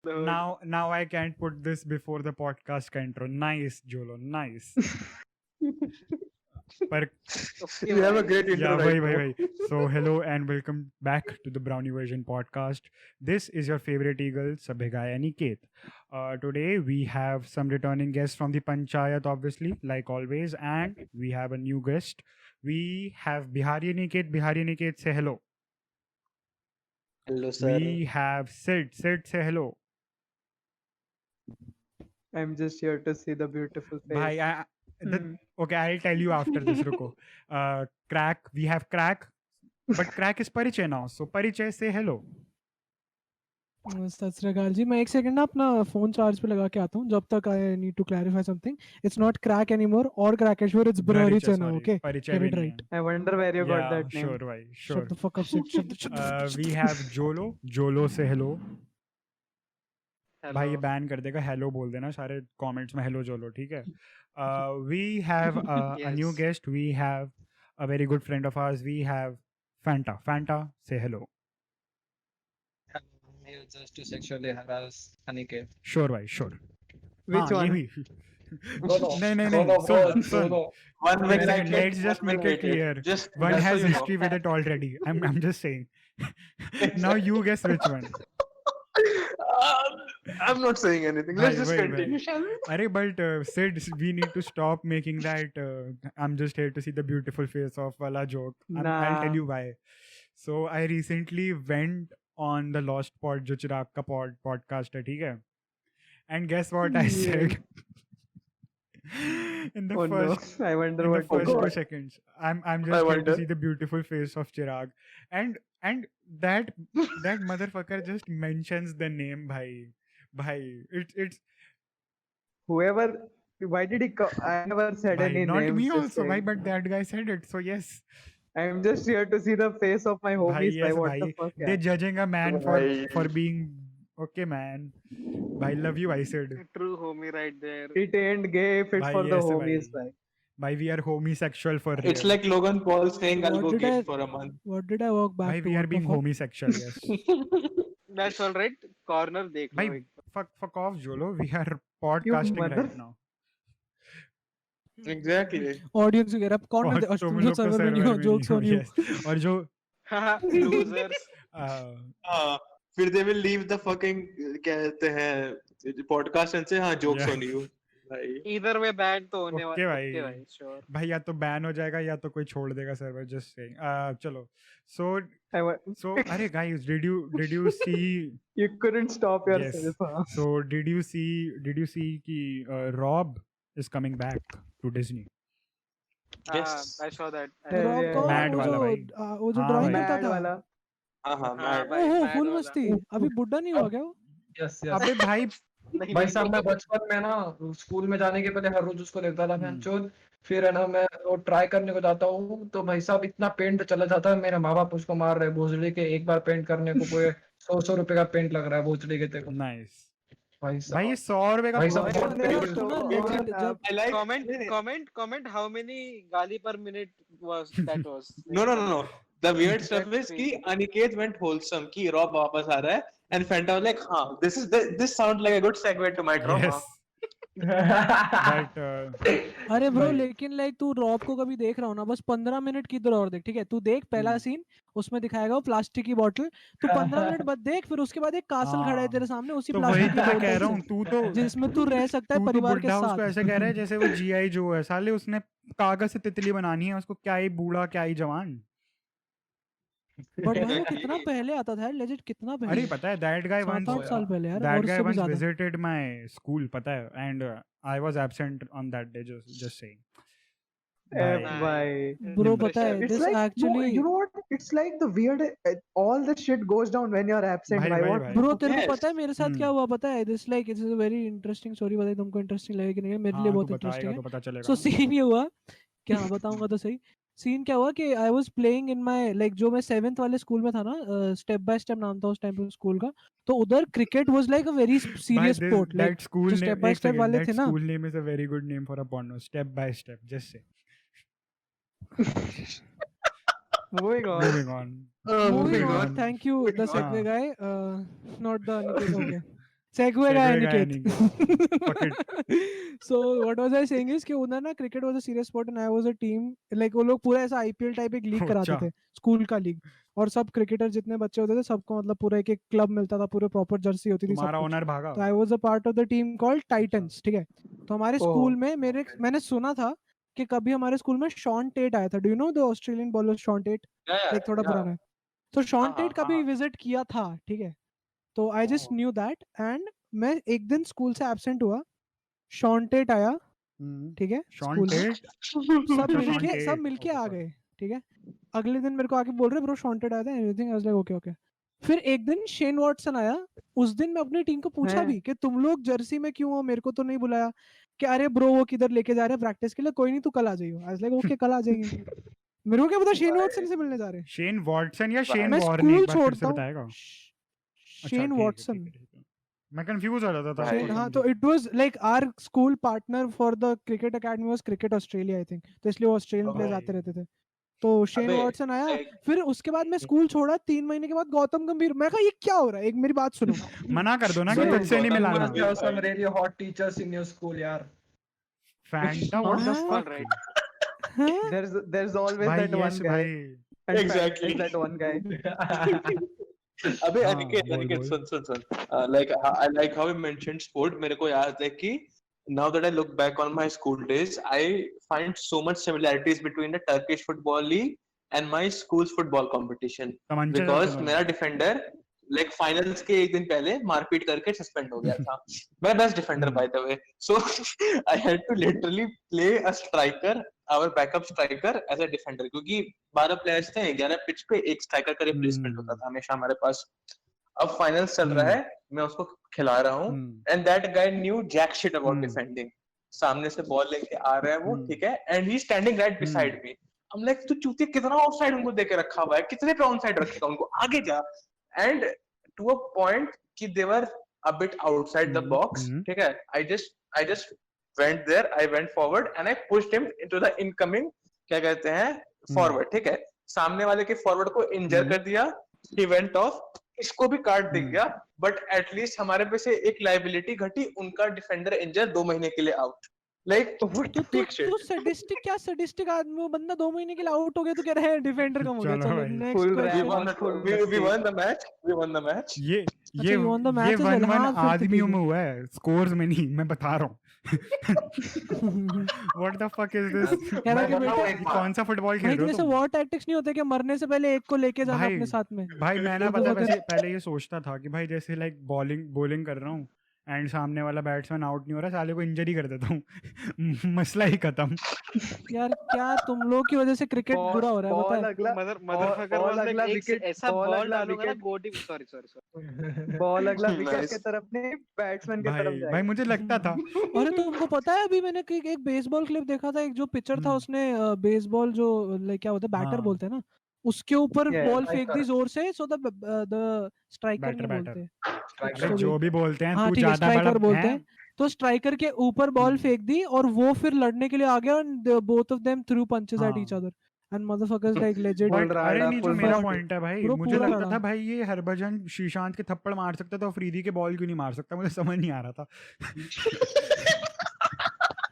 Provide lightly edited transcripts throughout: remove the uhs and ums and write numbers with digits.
Now I can't put this before the podcast का intro. Nice, Jolo. Nice. पर You have a great intro yeah, right bhai. now. So hello and welcome back to the Brownie Version podcast. This is your favorite eagle, Sabhigai Aniket. Today we have some returning guests from the Panchayat, obviously, like always, and we have a new guest. We have Bihari Aniket. Bihari Aniket, say hello. Hello, sir. We have Sid. Sid, say hello. I'm just here to see the beautiful face. Bhai, Hmm. okay, I'll tell you after this. Ruko. Crack. We have Crack, but Crack is Parichay now. So Parichay, say hello. सत श्री अकाल जी मैं एक second ना अपना phone charge पे लगा के आता हूँ जब तक I need to clarify something it's not crack anymore और क्रैकेश्वर इट्स ब्रहरी चना ओके Parichay get it भी नहीं right है. I wonder where you got Yeah, that name. sure, bhai, shut sure. the fuck up shut the We have Jolo. Jolo, say hello. भाई ये Hello. Ban कर देगा. Hello बोल देना सारे कमेंट्स में. हेलो जोलो, ठीक है. We have a new Yes. guest. We have a very good friend of ours. We have Fanta. Fanta, say hello. I'm here just to sexually harass Aniket. Sure, bhai, sure. Which हाँ, ये one? भी. No, no. नहीं नहीं No, नहीं. no, soon bro, soon. no. One One minute. second, let's just One make it minute. clear. Just One just so has you know. history with it already. I'm just saying. Now you guess which one. I'm not saying anything. Bhai, Let's just bhai, continue, shall we? Arey, but Sid, we need to stop making that. I'm just here to see the beautiful face of wala joke. I'll Nah. tell you why. So I recently went on the Lost Pod, जो चिराग का podcast है, ठीक है? And guess what I Yeah. said? In the Oh no, first I wonder in the what. first God. 2 seconds, I'm I just here to wonder. see the beautiful face of Chirag, and that motherfucker just mentions the name bhai. It's Whoever. Why did he? I never said bhai, any not names. me just also bhai, saying. but that guy said it, so yes. I'm just here to see the face of my Bhai, homies. yes What the bhai, fuck? they're Yeah. judging a man Bhai. for being okay, man. Bhai, love you, I said. True homie right there. It ain't gay if it's Bhai, for the yes homies, bhai. bhai. Bhai, we are homosexual for It's real. like Logan Paul saying, "I'll What go did gay I- for a month." what did I walk back Bhai, to we are what the being fuck? homosexual, yes. That's all right. Corner देख लो Bhai, एक. fuck off, Jolo. We are podcasting mother- right now. Exactly. Audience वगैरह अब कौन और है तुम तुम लोग लोग तो सर्वर में नहीं server हो में जोक्स नहीं ऑन हो, यू yes. और जो Losers. uh, फिर they will leave the fucking कहते हैं podcast and say हाँ jokes Yeah. on you. भाई. Either way ban तो होने Okay, वाला. भाई. Okay भाई. Sure. भाई या तो बैन हो जाएगा या तो कोई छोड़ देगा सर्वर, जस्ट सेइंग. चलो. So I wa- अरे guys, did you see You couldn't stop yes. yourself. Huh? So did you see कि Rob is coming back to Disney? Yes. I saw that. I Hell saw Rob yeah. कौन Mad वो वाला जो भाई. वो जो हाँ ड्राइंग भाई. करता Mad था wala. हाँ हाँ, mad. भाई, ओहो mad फुल वाला. मस्ती अभी बुड्ढा नहीं हुआ क्या वो Yes, yes. अबे भाई नहीं, भाई नहीं, साहब मैं नहीं. बचपन में ना स्कूल में जाने के पहले हर रोज उसको देखता था हम्म. फैनचोद फिर है ना मैं वो ट्राई करने को जाता हूँ तो भाई साहब इतना पेंट चला जाता है मेरे माँ बाप उसको मार रहे हैं भोसड़ी के एक बार पेंट करने को कोई 100 रुपए का पेंट लग रहा है भोसड़ी के तेरे को नाइस. भाई भाई ये साहब 100 रुपए का भाई कौन साहब है? बहुत सुना पेंट legit जब I like. Comment how many गाली per minute was that was. No. The weird stuff That's is कि crazy. Aniket went wholesome कि Rob वापस आ रहा है and Fanta was like हाँ this sounds like a good segue to my drama. Yes. But अरे bro भाई. लेकिन like तू रॉब को कभी देख रहा हो ना बस 15 मिनट की इधर और देख ठीक है तू देख पहला सीन उसमें दिखाएगा वो प्लास्टिक की बोतल तू 15 मिनट बाद देख फिर उसके बाद एक कासल खड़ा है हाँ. तेरे सामने उसी तो वही प्लास्टिक की तो मैं कह बोतल रहा हूँ. से तू तो जिसमें तू रह सकता है तू तो परिवार के बुड्ढा उसको साथ ऐसे कह रहा है जैसे वो जीआई जो है. साले उसने कागज से तितली बनानी है. उसको क्या ही बूढ़ा क्या ही जवान. बट भाई वो कितना पहले आता था लेजिट कितना अरे पहले पता है दैट गाय 7-8 once साल पहले यार that और guy उससे भी once ज्यादा visited my school, पता है, and I was absent on that day, just saying. Eh, Bhai. bhai. Bro पता है It's this like no, actually you know what? It's like the weird. All that shit goes down when you're absent. भाई Bhai, भाई what? भाई. Bro तेरे को Yes. पता है मेरे साथ क्या हुआ पता है this like it's a very interesting story बताई तुमको इंटरेस्टिंग लगेगी कि नहीं मेरे लिए हाँ, बहुत तू इंटरेस्टिंग बताएगा है तो पता चलेगा. सो सीन ये हुआ क्या बताऊंगा तो सही सीन क्या हुआ कि I was playing in my like जो मैं 7th वाले स्कूल में था ना स्टेप बाय स्टेप नाम था उस टाइम पे स्कूल का तो उधर cricket was like a very Bhai, serious sport like that school जो name, step by एक step second, वाले that थे ना school name is a very good name for a porno. Step by step, just say. Moving on. Moving on. moving moving on on. thank you the Moving segue on. guy not the Aniket okay Segue guy Segue guy Aniket. Fuck So what was I saying is कि उधर ना cricket was a serious sport and I was a team like वो लोग पूरा ऐसा IPL type एक league कराते अच्छा। थे स्कूल का लीग और सब क्रिकेटर जितने बच्चे होते थे सबको मतलब पूरा एक एक क्लब मिलता था पूरे प्रॉपर जर्सी होती थी सब तुम्हारा कुछ ओनर भागा। तो I was a part of the team called Titans ठीक है तो हमारे ओह, स्कूल में मैंने सुना था कि कभी हमारे स्कूल में शॉन टेट आया था do you know the Australian bowler Shaun Tait like थोड़ा पुराना है तो शॉन टेट का भी विजिट किया था ठीक है तो I just knew that and मैं एक दिन स्कूल से एब्सेंट हुआ शॉन टेट आया ठीक है शॉन स्कूल में टेट सब अच्छा, शॉन मिलके सब टेट, मिलके ओके, आ sorry। गए ठीक है अगले दिन मेरे को आके बोल रहे ब्रो शॉन टेट आया था everything I was like okay okay फिर एक दिन शेन वॉटसन आया उस दिन मैं अपनी टीम को पूछा हैं? भी कि तुम लोग जर्सी में क्यों हो मेरे को तो नहीं बुलाया कि अरे ब्रो वो किधर लेके जा रहे हैं प्रैक्टिस के लिए कोई नहीं तू कल आ जाइयो आई वाज लाइक ओके कल आ जाएंगे मेरे को क्या पता शेन वॉटसन से मिलने जा रहे हैं शेन वॉटसन या शेन मैं वॉर्न एक स्कूल बार फिर से छोड़ता हूँ बताएगा। अच्छा, शेन ठीक है, वॉटसन ठीक है, ठीक है। मैं कंफ्यूज हो जाता था भाई। उसको हाँ सुन तो के। It was like our school partner for the cricket academy was cricket Australia I think तो इसलिए वो ऑस्ट्रेलियन प्लेयर्स आते रहते थे तो शेन अबे, वॉटसन आया like- फिर उसके बाद मैं स्कूल छोड़ा 3 महीने के बाद गौतम गंभीर मैं कहा ये क्या हो रहा है एक मेरी बात सुनो मना कर दो ना कि सुनो, तुझसे नहीं गौतम मिलाना। गंभीर- Have some really hot teachers in your school, यार. फैंटा व्हाट द हाँ? फक। Alright. हाँ? there's always भाई that one यस guy. भाई। And Exactly. Fat is that one guy. अबे हाँ, अनिकेत बोल, अनिकेत बोल। सुन like I like how you mentioned sport मेरे को याद है कि now that I look back on my school days I find so much similarities between the Turkish football league and my school's football competition तमंचे because चलते मेरा defender like finals के एक दिन पहले मारपीट करके सस्पेंड हो गया था मैं best defender by the way so I had to literally play a striker our backup striker as a defender क्योंकि 12 प्लेयर्स थे 11 पिच पे एक स्ट्राइकर का रिप्लेसमेंट होता था हमेशा हमारे पास अब फाइनल्स चल रहा है मैं उसको खिला रहा हूँ and that guy new jack shit about defending सामने से बॉल लेके आ रहा है वो ठीक है and he standing right beside me I'm like तू चूतिया कितना ऑफसाइड उनको देके रखा हुआ है कितने पे ऑनसाइड रखेगा उनको आगे जा एंड टू अ पॉइंट कि they were a bit outside the box ठीक है I just went there I went forward and I pushed him into the incoming क्या कहते हैं फॉरवर्ड ठीक है सामने वाले के फॉरवर्ड को इंजर कर दिया he went off इसको भी कार्ड दिख गया बट एटलीस्ट हमारे पे से एक लाइबिलिटी घटी उनका डिफेंडर इंजर 2 महीने के लिए आउट लाइक तो तू सैडिस्टिक आदमी वो बंदा 2 महीने के लिए आउट हो गया तो कह रहा है डिफेंडर कम हो गया चलो चलो भाई। Next Full question we won the match we won the match ये अच्छा, you won the match as well. 1-1 हाँ, फिर तो आदमियों ठीक में है। हुआ है स्कोर्स में नहीं मैं बता रहा हूँ what the fuck is this कह रहा कि बेटा कौन सा फुटबॉल खेल भाई रहे तुम्हें हो से तुम वॉर टैक्टिक्स नहीं होते कि मरने से पहले एक को लेके जाना भाई, अपने साथ में भाई मैं ना तो पता fuck वैसे is- पहले ये सोचता था कि भाई जैसे लाइक बॉलिंग कर रहा हूँ एंड सामने वाला बैट्समैन आउट नहीं हो रहा साले को इंजरी कर देता हूँ मसला ही खत्म यार क्या तुम लोग की वजह से क्रिकेट बुरा हो रहा है Ball पता है अगला Motherfucker ball was like अगला एक wicket, ऐसा ball बॉल अगला डालूंगा ना wicket, गोटी sorry बॉल अगला विकेट Nice. के तरफ नहीं बैट्समैन के तरफ भाई जाएगा. भाई मुझे लगता था अरे तुमको पता है अभी मैंने एक बेसबॉल क्लिप देखा था एक जो पिचर था उसने बेसबॉल जो लाइक क्या होता है बैटर हाँ। बोलते हैं ना उसके ऊपर Yeah, बॉल फेंक दी striker. जोर से सो द स्ट्राइकर Batter, नहीं batter. बोलते अबे तो जो भी- भी बोलते हैं हाँ तू ठीक है ज्यादा बड़ा स्ट्राइकर बोलते है हैं तो स्ट्राइकर के ऊपर बॉल फेंक दी और वो फिर लड़ने के लिए आ गया and both of them threw punches at each हाँ। Other and motherfuckers like legend Full but ride अरे up, नहीं जो full मेरा ride. पॉइंट है भाई Bro, मुझे पूरा लगता लड़ा। था भाई ये हरभजन श्रीशांत के थप्पड़ मार सकता था अफरीदी के बॉल क्यों नहीं मार सकता मुझे समझ नहीं आ रहा था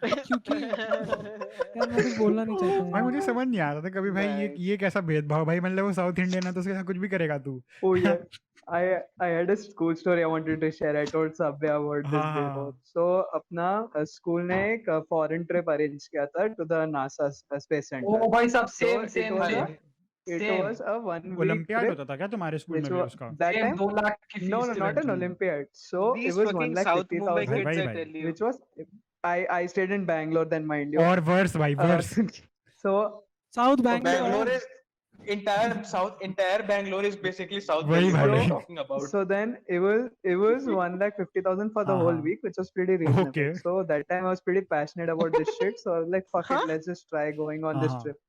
क्योंकि यार मैं कुछ बोलना नहीं चाहता भाई यार। मुझे समझ नहीं आ रहा था कभी भाई ये कैसा भेदभाव भाई मतलब वो साउथ इंडियन है तो उसके साथ कुछ भी करेगा तू Oh yeah. I had a school story I wanted to share. I told Sabya about this हाँ, before. हाँ। So अपना स्कूल ने एक foreign trip arrange किया था to the NASA space center. ओ भाई साहब So same it same was same It Same. was a 1 week olympiad trip, होता था क्या तुम्हारे स्कूल में which भी was उसका that सेम time. 2 लाख की No, fees not an Olympiad. So These it was fucking 1 lakh South 50,000. Mumbai भाई, kids, भाई, I भाई। tell you. Which was I stayed in Bangalore then, mind you. और worse भाई worse So south Bangalore Bangalore is entire Bangalore is basically South वही Bangalore भाई। we're talking about. So then it was 1,50,000 for the whole Uh-huh. week, which was pretty reasonable. Okay. So that time I was pretty passionate about this shit. So I was like, fuck Huh? it, let's just try going on this Uh-huh. trip.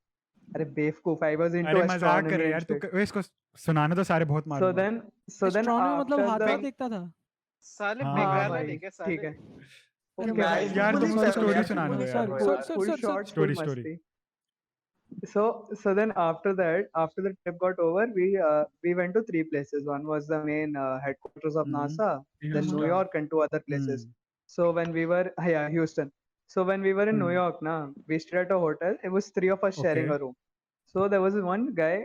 अरे बेवकूफ, I was into अरे मजाक कर astronomy रहे and यार तू shit. इसको सुनाने तो सारे बहुत So मारूंगा then एस्ट्रोनॉमी मतलब after हाथ the में देखता था साले हाँ बेकार भाई, है ठीक है साले ठीक है. अरे Okay, भाई, भाई, यार full तुम उसकी sorry, स्टोरी यार, सुनाने दो full यार sorry, full sir, short, Story, full story. मस्ती. So then after that, after the trip got over, we went to three places. One was the main headquarters of Hmm. NASA, then New Uh-huh. York, and two other places. Hmm. So when we were yeah, Houston. So when we were in New Hmm. York, na, we stayed at a hotel. It was three of us sharing Okay. a room. So there was one guy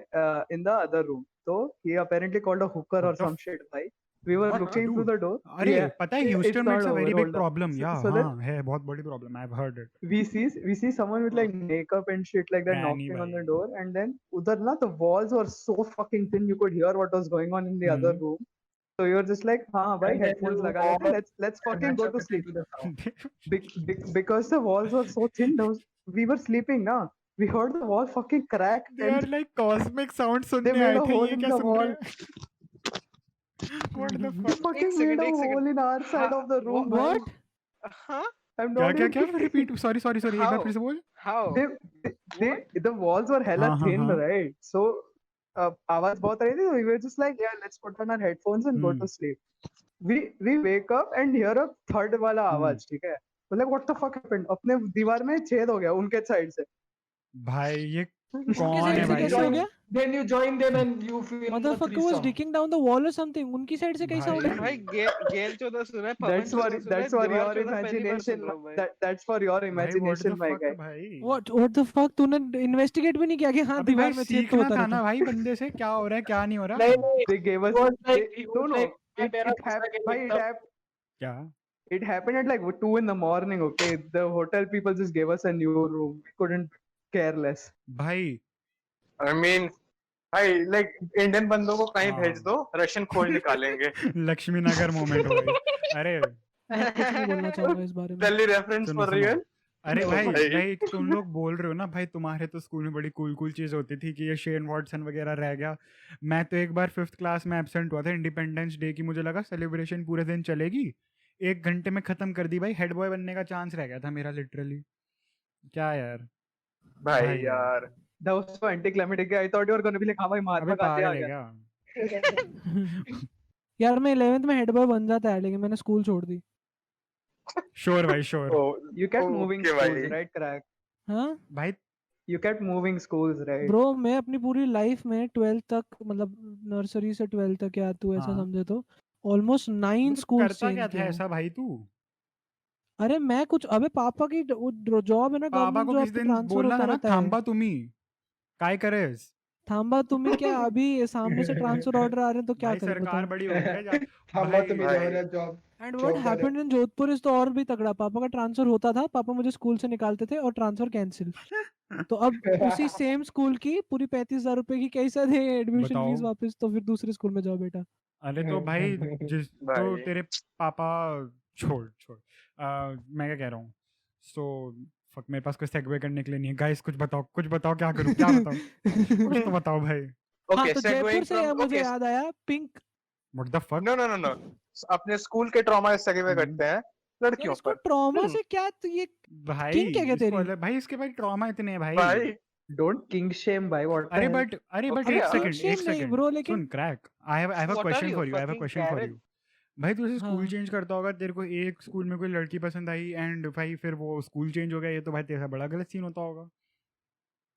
in the other room. So he apparently called a hooker or What the some shit. Bhai. We were what, looking through dude? the door. अरे Yeah, पता है it's Houston में not it's a over. Very big Hold on. Problem या So then हाँ है बहुत बड़ी problem I have heard it we see someone with like makeup and shit like that trainee knocking on the भाई door, and then udhar na the walls were so fucking thin you could hear what was going on in the other hmm room. So you're just like, हाँ भाई And then headphones you लगा लेते हैं, let's fucking match go up to it sleep. into the sound. Because the walls were so thin, we were sleeping ना. We heard the wall fucking crack they are and like cosmic sound they सुनने made आए a थे hole ये in क्या the soon wall. रहे हैं what the They fuck fucking second, made a एक second. hole in our side of the room, bhai. What? Huh? I'm क्या not क्या even क्या kidding. Repeat sorry sorry sorry एक बार How? फिर से बोल How? What? The walls were hella हाँ हाँ thin, हाँ right? So आवाज बहुत आ रही थी, so we were just like, yeah, let's put on our headphones and go hmm to sleep. We wake up and hear a third वाला हम्म आवाज, ठीक है? We're like, what the fuck happened? अपने दीवार में छेद हो गया उनके साइड से. भाई ये उनके कौन साइड है से भाई कैसे हो Join, गया? then you join them and you feel the Motherfucker was threesome. digging down the wall or something. उनकी साइड से कैसा हो भाई गया? भाई गेल चौदह सुना है, पवन That's for चौदह सुना है, that's for दीवार your चौदह पहली बार सुन imagination. रहा हूँ भाई. That's for your भाई what the imagination, my fuck guy. भाई What the fuck? तूने इन्वेस्टिगेट भी नहीं किया कि हाँ अबे भाई दीवार में छेद तो सीखना होता था रहता ना है. भाई बंदे से क्या हो रहा है क्या नहीं हो नहीं रहा नहीं, They gave he us was like they, he no was no like मैं it मेरा it पैसा happened के भाई एकदम क्या it happened at like 2 in the morning. Okay, the hotel people just gave us a new room. We couldn't care less. भाई I mean, भाई like Indian बंदों को कहीं भेज हाँ दो, रशियन खोज निकालेंगे. लक्ष्मी नगर मोमेंट भाई अरे मैं कुछ नहीं बोलना चाहूंगा इस बारे में. दिल्ली रेफरेंस सुनो फॉर सुनो रियल. अरे ओ भाई भाई. भाई तुम लोग बोल रहे हो ना भाई तुम्हारे तो स्कूल में बड़ी कूल कूल चीज होती थी कि ये शेन वॉटसन वगैरह रह गया मैं तो एक बार 5th क्लास में एब्सेंट हुआ था इंडिपेंडेंस डे की मुझे लगा सेलिब्रेशन पूरे दिन चलेगी 1 घंटे में खत्म कर दी भाई हेड बॉय बनने का चांस रह गया था मेरा लिटरली क्या यार भाई भाई यार. That was so anticlimactic. I thought you were gonna be like, हाँ भाई अबे महात्मा गांधी आ पागल है गया. क्या यार मैं 11th में हेड बॉय बन जाता है लेकिन मैंने स्कूल छोड़ दी. श्योर भाई sure oh You kept moving okay schools, भाई. right? Crack. हाँ भाई You kept moving schools, right? Bro मैं अपनी पूरी लाइफ में 12th तक मतलब नर्सरी से 12th तक या तू ऐसा हाँ समझे तो ऑलमोस्ट 9 तो स्कूल करता चेंज क्या था किया हूँ. ऐसा भाई तू अरे मैं कुछ अबे पापा की जॉब है ना पापा गवर्नमेंट को जॉब किस तो दिन ट्रांसफर बोलना होता था ना रहता है. थांबा तुम्ही काय करेस थांबा तुम्हें क्या अभी सामने से ट्रांसफर ऑर्डर आ रहे हैं तो क्या भाई करें सरकार बताओ. बड़ी हो गई है हम भाई तुम्हें भाई. Jawahar job and what job कर हैपेंड इन जोधपुर इज तो और भी तगड़ा. पापा का ट्रांसफर होता था पापा मुझे स्कूल से निकालते थे और ट्रांसफर कैंसिल. तो अब उसी सेम स्कूल की पूरी 35,000 रुपए की कैसा दे एडमिशन बताओ फीस वापस तो फिर दूसरे स्कूल में जाओ बेटा. अरे तो भाई जिस तो भाई. तेरे पापा छोड़ छोड़ मैं क्या कह रहा हूँ सो फक मेरे पास कोई सेगवे करने के लिए नहीं है गाइस कुछ बताओ क्या करूँ क्या बताऊँ कुछ तो बताओ भाई हाँ Okay, तो जयपुर segueing से from मुझे okay. याद आया pink. What the fuck No. अपने स्कूल के ट्रॉमा से सेगवे करते हैं यार लड़कियों इसको पर. ट्रॉमा से क्या तो ये भाई किंग क्या क्या इसको तेरी? भाई इसके भाई ट्रॉमा इतने हैं भाई भाई. Don't king shame, bhai. What the अरे hell? बट Okay, एक yeah. सेकंड Shame एक नहीं सेकंड ब्रो सुन लेकिन crack I have a What are question you, for you I have a fucking question for Karen? You भाई तू school हाँ change करता होगा तेरे को एक स्कूल में कोई लड़की पसंद आई एंड भाई फिर वो स्कूल चेंज हो गया ये तो भाई तेरा बड़ा गलत सीन होता होगा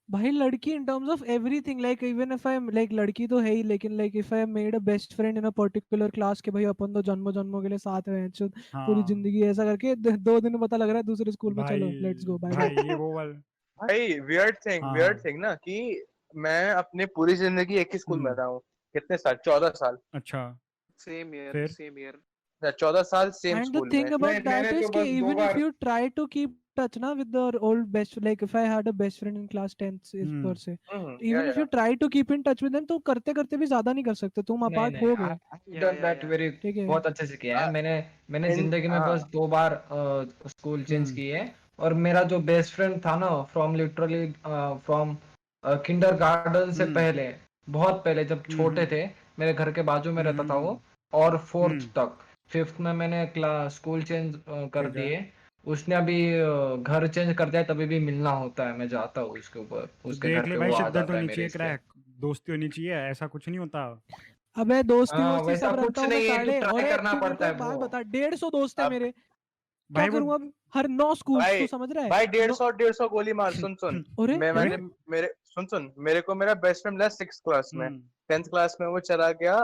भाई लड़की in terms of everything like even if I like लड़की तो है ही लेकिन like if I made a best friend in a particular class के भाई अपन तो जन्मों के लिए साथ हैं पूरी हाँ जिंदगी ऐसा करके 2 दिन में पता लग रहा है दूसरे स्कूल में चलो भाई लेट्स गो बाय भाई बाय. ये वो वाला भाई वियर्ड हाँ थिंग ना कि मैं अपने पूरी जिंदगी एक ही स्कूल में रहा हूँ. कितने साल? 14 साल. अच्छा Same here, फिर same here. 14 साल same And the school thing में. about that मैंने is तो कि बस 2 even if bar you try to keep touch na with the old best like if I had a best friend in class 10th is per hmm se Yeah, even if you try to keep in touch with them तो करते करते भी ज्यादा नहीं कर सकते तुम नहीं अपार्ट नहीं हो गए. Done that Yeah. वेरी ठीक है बहुत अच्छे से किया है. मैंने in जिंदगी में बस 2 बार स्कूल चेंज हम्म की है. और मेरा जो बेस्ट फ्रेंड था ना फ्रॉम लिटरली फ्रॉम किंडरगार्टन से हम्म पहले बहुत पहले जब छोटे हम्म थे मेरे घर के बाजू में रहता था वो. हम्म और 4th हम्म तक 5th में मैंने स्कूल चेंज कर ठीक है दिए. उसने अभी घर चेंज कर दिया तभी भी मिलना होता है. मैं जाता हूँ उसके ऊपर तो उसके देख घर ले पे भाई वो आ शिद्दत जाता है होनी मेरे चाहिए इसके. क्रैक दोस्ती होनी चाहिए ऐसा कुछ नहीं होता अबे दोस्ती वोस्ती वैसा सब कुछ रखता हूँ मैं नहीं है. साढ़े ट्राई और करना तू मेरे पड़ता को है एक बात ब्रो. बता 150 दोस्त है अब मेरे क्या भाई वो करूं अब हर 9 स्कूल भाई तू समझ रहा है भाई नो 150 गोली मार सुन अरे मैं अरे मैंने मेरे सुन मेरे को मेरा बेस्ट फ्रेंड मिला 6th क्लास में। हम्म 10th क्लास में वो चला गया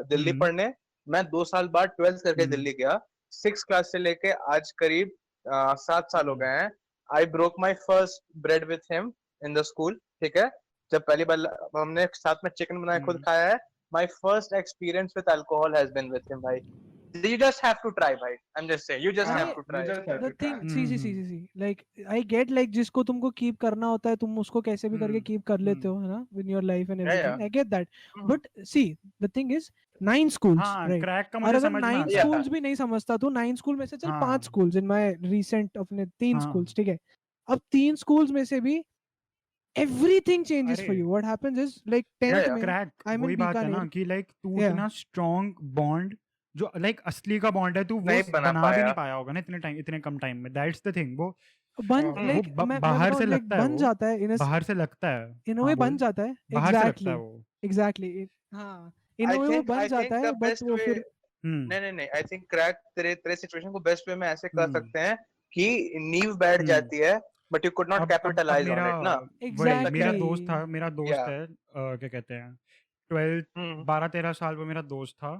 दिल्ली हम्म पढ़ने। मैं 2 साल बाद 12th करके हम्म दिल्ली गया। 6th क्लास से लेके आज करीब 7 साल हो हम्म गए हैं। I broke my first bread with him in the school, ठीक है। जब पहली बार हमने साथ में चिकन बनाया खुद हम्म खाया है। My first experience with alcohol has been with him भाई। You just have to try भाई। I'm just saying you just अरे have to You try। just have the to try. Thing see see see hmm see see like I get like जिसको तुमको keep करना होता है तुम उसको कैसे भी करके कीप कर लेते हो है ना in your life and Yeah, yeah. Everything I get that Hmm. But see the thing is 9 schools हाँ राइट क्रैक का और मुझे अगर समझ में 9 आता है। Yeah. स्कूल्स भी नहीं समझता तो 9 स्कूल में से चल 5 हाँ स्कूल्स इन माय रीसेंट अपने 3 हाँ स्कूल्स ठीक है अब 3 स्कूल्स में से भी everything changes अरे for you what happens is like Yeah, 10th yeah. में क्रैक I'm वही in बात है ना बीकानेर कि लाइक तू yeah इतना स्ट्रॉन्ग बॉन्ड जो लाइक असली का बॉन्ड है तू वो नहीं बना बना भी पाया। नहीं पाया होगा ना इतने कम टाइम में। That's the thing. वो बन हम्म लाइक वो मैं बाहर बताऊं से लाइक लगता है बन वो जाता है बाहर से लगता है। इन हाँ वे बोल बन जाता है बाहर से लगता एग्जैक्टली है वो। एग्जैक्टली हाँ इन I वे वो think बन I जाता think है the बट best वो way फिर नहीं नहीं नहीं आई थिंक क्रैक तेरे तेरे सिचुएशन को बेस्ट वे में ऐसे कर हम्म सकते हैं कि नींव बैठ हम्म जाती है बट यू कुड नॉट अब कैपिटलाइज ऑन मेरा इट ना। वही मेरा एग्जैक्टली दोस्त था मेरा दोस्त या है क्या कहते हैं 12 हम्म 12-13 साल वो मेरा दोस्त था।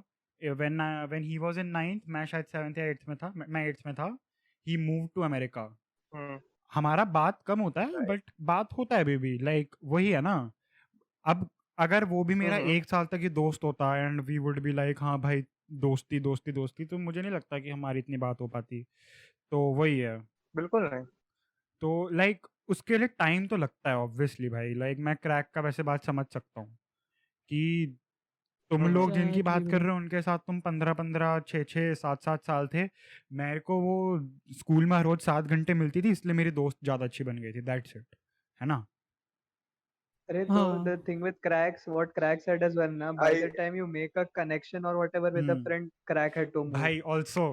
When he was in 9th मैं शायद 7th या 8th में था मैं 8th में था। ही मूव टू अमेरिका। हम्म हमारा बात कम होता है राइट बट बात होता है अभी भी लाइक वही है ना। अब अगर वो भी मेरा हम्म 1 साल तक ही दोस्त होता and we would be like हाँ भाई दोस्ती दोस्ती दोस्ती तो मुझे नहीं लगता कि हमारी इतनी बात हो पाती। तो वही है। बिल्कुल नहीं। तो लाइक उसके लिए टाइम तो लगता है ऑब्वियसली भाई। लाइक मैं क्रैक का वैसे बात समझ सकता हूँ कि तुम लोग जिनकी एग्जैक्टली बात कर ब्रो रहे हो उनके साथ तुम 15-15 6-6 7-7 साल थे। मेरे को वो स्कूल में हर रोज 7 घंटे मिलती थी इसलिए मेरी दोस्त ज्यादा अच्छी बन गई थी। दैट्स इट है ना। Arey, हाँ the thing with cracks, what crack said as well, na, by I the time you make a connection or whatever with a hmm friend, crack had to move. भाई also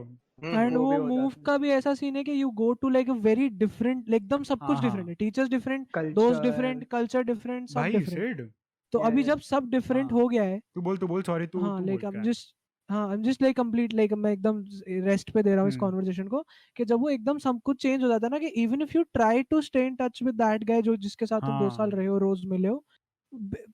and वो वो भी हो move जाता है. का भी ऐसा सीन है कि you go to like a very different एकदम सब हाँ कुछ डिफरेंट हाँ है टीचर्स डिफरेंट दोस्त Culture, डिफरेंट कल्चर डिफरेंट सब भाई डिफरेंट सिड तो yeah, अभी yeah. जब सब डिफरेंट हाँ हो गया है तू बोल सॉरी तू हाँ तू लाइक बोल आई क्या एम जस्ट हाँ I am just like complete like मैं एकदम रेस्ट पे दे रहा हूँ इस हम्म कॉन्वर्जेशन को कि जब वो एकदम सब कुछ चेंज हो जाता है ना कि even if you try to stay in touch with that guy जो जिसके साथ तुम 2 साल हाँ रहे हो रोज मिले हो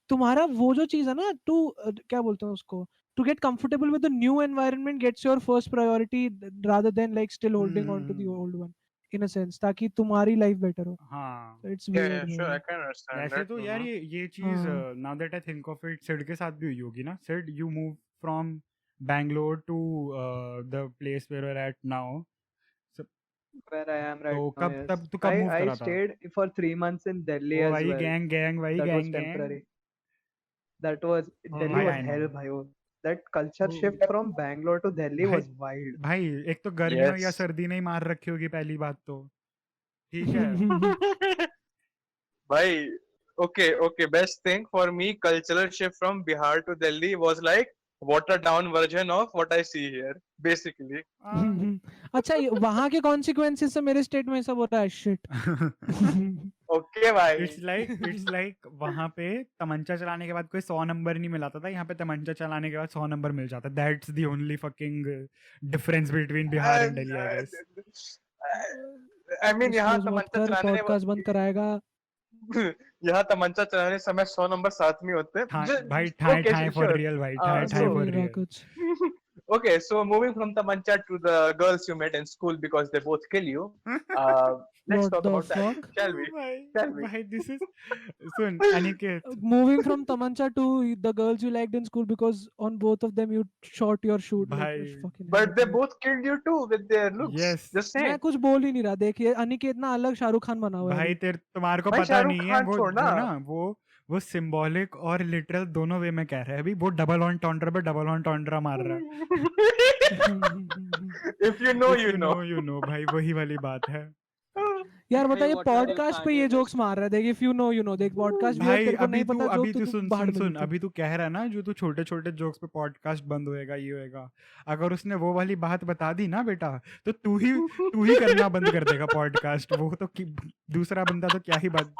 तुम्हारा वो जो चीज है ना टू क्या बोलते हैं उसको to get comfortable with the new environment gets your first priority rather than like still holding on to the hmm old one in a sense ताकि तुम्हारी लाइफ बेटर हो हाँ so it's yeah weird yeah sure I भाई can understand वैसे that। तो यार ये चीज हाँ now that I think of it Sid के साथ भी हुई होगी ना। Sid you move from Bangalore to the place where we are at now. where I am right तो now, कब yes. तब तू कब मूव I करा था। stayed for 3 months in Delhi वो as भाई well. गैंग भाई That was gang temporary. That was Delhi भाई was I know hell, bhai. That culture shift from Bangalore to Delhi भाई was wild. भाई एक तो गर्मियों या yes सर्दी ने ही मार रखी होगी पहली बात तो ठीक है। भाई okay okay best thing for me cultural shift from Bihar to Delhi was like watered down version of what I see here basically। अच्छा वहां के कॉन्सिक्वेंसेस से मेरे स्टेट में सब हो रहा है शिट okay भाई इट्स लाइक वहां पे तमंचा चलाने के बाद कोई 100 नंबर नहीं मिलाता था। यहाँ पे तमंचा चलाने के बाद 100 नंबर मिल जाता है। That's the only fucking difference between Bihar and Delhi I guess. I mean यहाँ डिस्क्लोज मत तमंचा कर चलाने पॉडकास्ट बंद कराएगा यहाँ तमंचा चलाने समय 100 नंबर साथ में होते हैं। भाई ठाए Okay, ठाए फॉर sure। रियल भाई ठाए ऐसे ठाए बोल फॉर रहा रियल। कुछ Okay, so moving from Tamancha to the girls you met in school because they both kill you. Let's What talk the about that, fuck? shall we? भाई Shall we? भाई this is soon Aniket moving from Tamancha to the girls you liked in school because on both of them you shot your shoot like भाई fucking But they hell, both killed you too with their looks. Yes Just मैं saying. कुछ बोल ही नहीं रहा देखिए अनिकेत ना अलग शाहरुख खान बना हुआ है भाई अभी तुम्हारे को भाई पता शाहरुख नहीं है खान छोड़ना। वो ना वो सिंबॉलिक और लिटरल दोनों वे में कह रहा है। अभी वो डबल ऑन टॉन्ड्रा पे डबल ऑन टॉन्ड्रा मार रहा है। If you know, If you know. you know भाई वही वाली बात है। यार बता ये Hey, what are you podcast पे Kanye ये West? जोक्स मार रहा है देख इफ यू नो देख पॉडकास्ट व्यूअर भाई तेरे को अभी नहीं तू पता अभी जोक तू तो सुन बाहर सुन में सुन देख अभी तू कह रहा है ना जो तू छोटे छोटे जोक्स पे पॉडकास्ट बंद होएगा ये होएगा। अगर उसने वो वाली बात बता दी ना बेटा तो तू ही करना बंद कर देगा पॉडकास्ट। वो तो दूसरा बंदा तो क्या ही बात।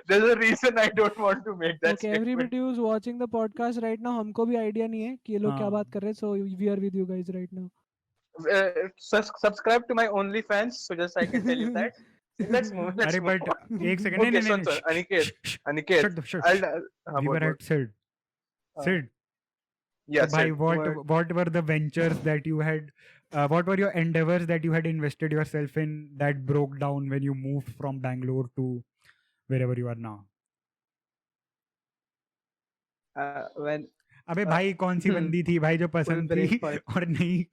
There's a reason I don't want to make that okay statement. Everybody who is watching the podcast right now हमको भी आइडिया नहीं है कि ये लोग क्या हाँ बात कर रहे हैं so we are with you guys right now subscribe to my OnlyFans, so just I can tell you that. Let's move. Let's अरे move but on. एक second, नहीं Okay, नहीं सुन नहीं, सुन Aniket, Aniket. shut the shut. I'll We बोल were बोल. at Sid. हाँ. Sid. Yeah, So bhai, Sid. what were the ventures that you had? What were your endeavors that you had invested yourself in that broke down when you moved from Bangalore to wherever you are now? When अबे भाई कौन सी बंदी थी भाई जो पसंद थी breakfast. और नहीं?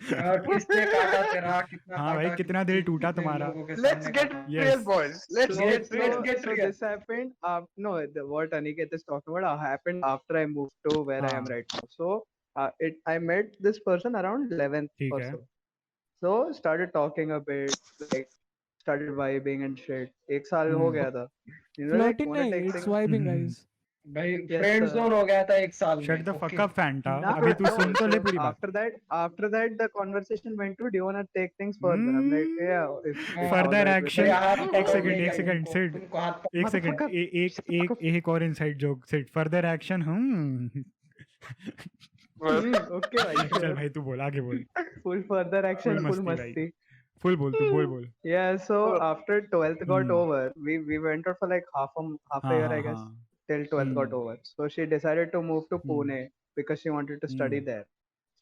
किसने काटा तेरा, कितना हाँ भाई, काटा, कितना दिल टूटा कितने तुम्हारा? लोगों के Let's सामने get काटा? Yes. real, boys. Let's So, get real. get so real. this happened. No, what Aniket is talking about happened after I moved to where I am हाँ. right now. So, I met this person around 11th ठीक or है. so. So started talking a bit, like started vibing and shit. एक साल हो Hmm. गया था. You know, like Flirting wanna नहीं, take it's things. vibing, Mhm. guys. भाई Yes, friend sir. Zone हो गया था एक साल Shut में. the fuck Okay. up, Fanta. Nah, अभी तू no, सुन तो ले so पूरी बात. after that, the conversation went to, do you wanna take things further? I'm like, yeah. If Further alright with action. भाई it. हाथ एक पकड़ोगे सेकंड, क्या एक सेकंड, तुमको? Sid. तुमको हाथ एक सेकंड, Motherfucker. एक और inside joke. Sid. Further action. Okay, भाई. चल भाई तू बोल, आगे बोल. Full further action, full मस्ती भाई. masti. फुल बोल तू, बोल. Yeah, so after 12th got Hmm. over, we went out for like half a हाँ year, I हाँ guess, हाँ. till 12th got Hmm. over. So she decided to move to Hmm. Pune because she wanted to study Hmm. there.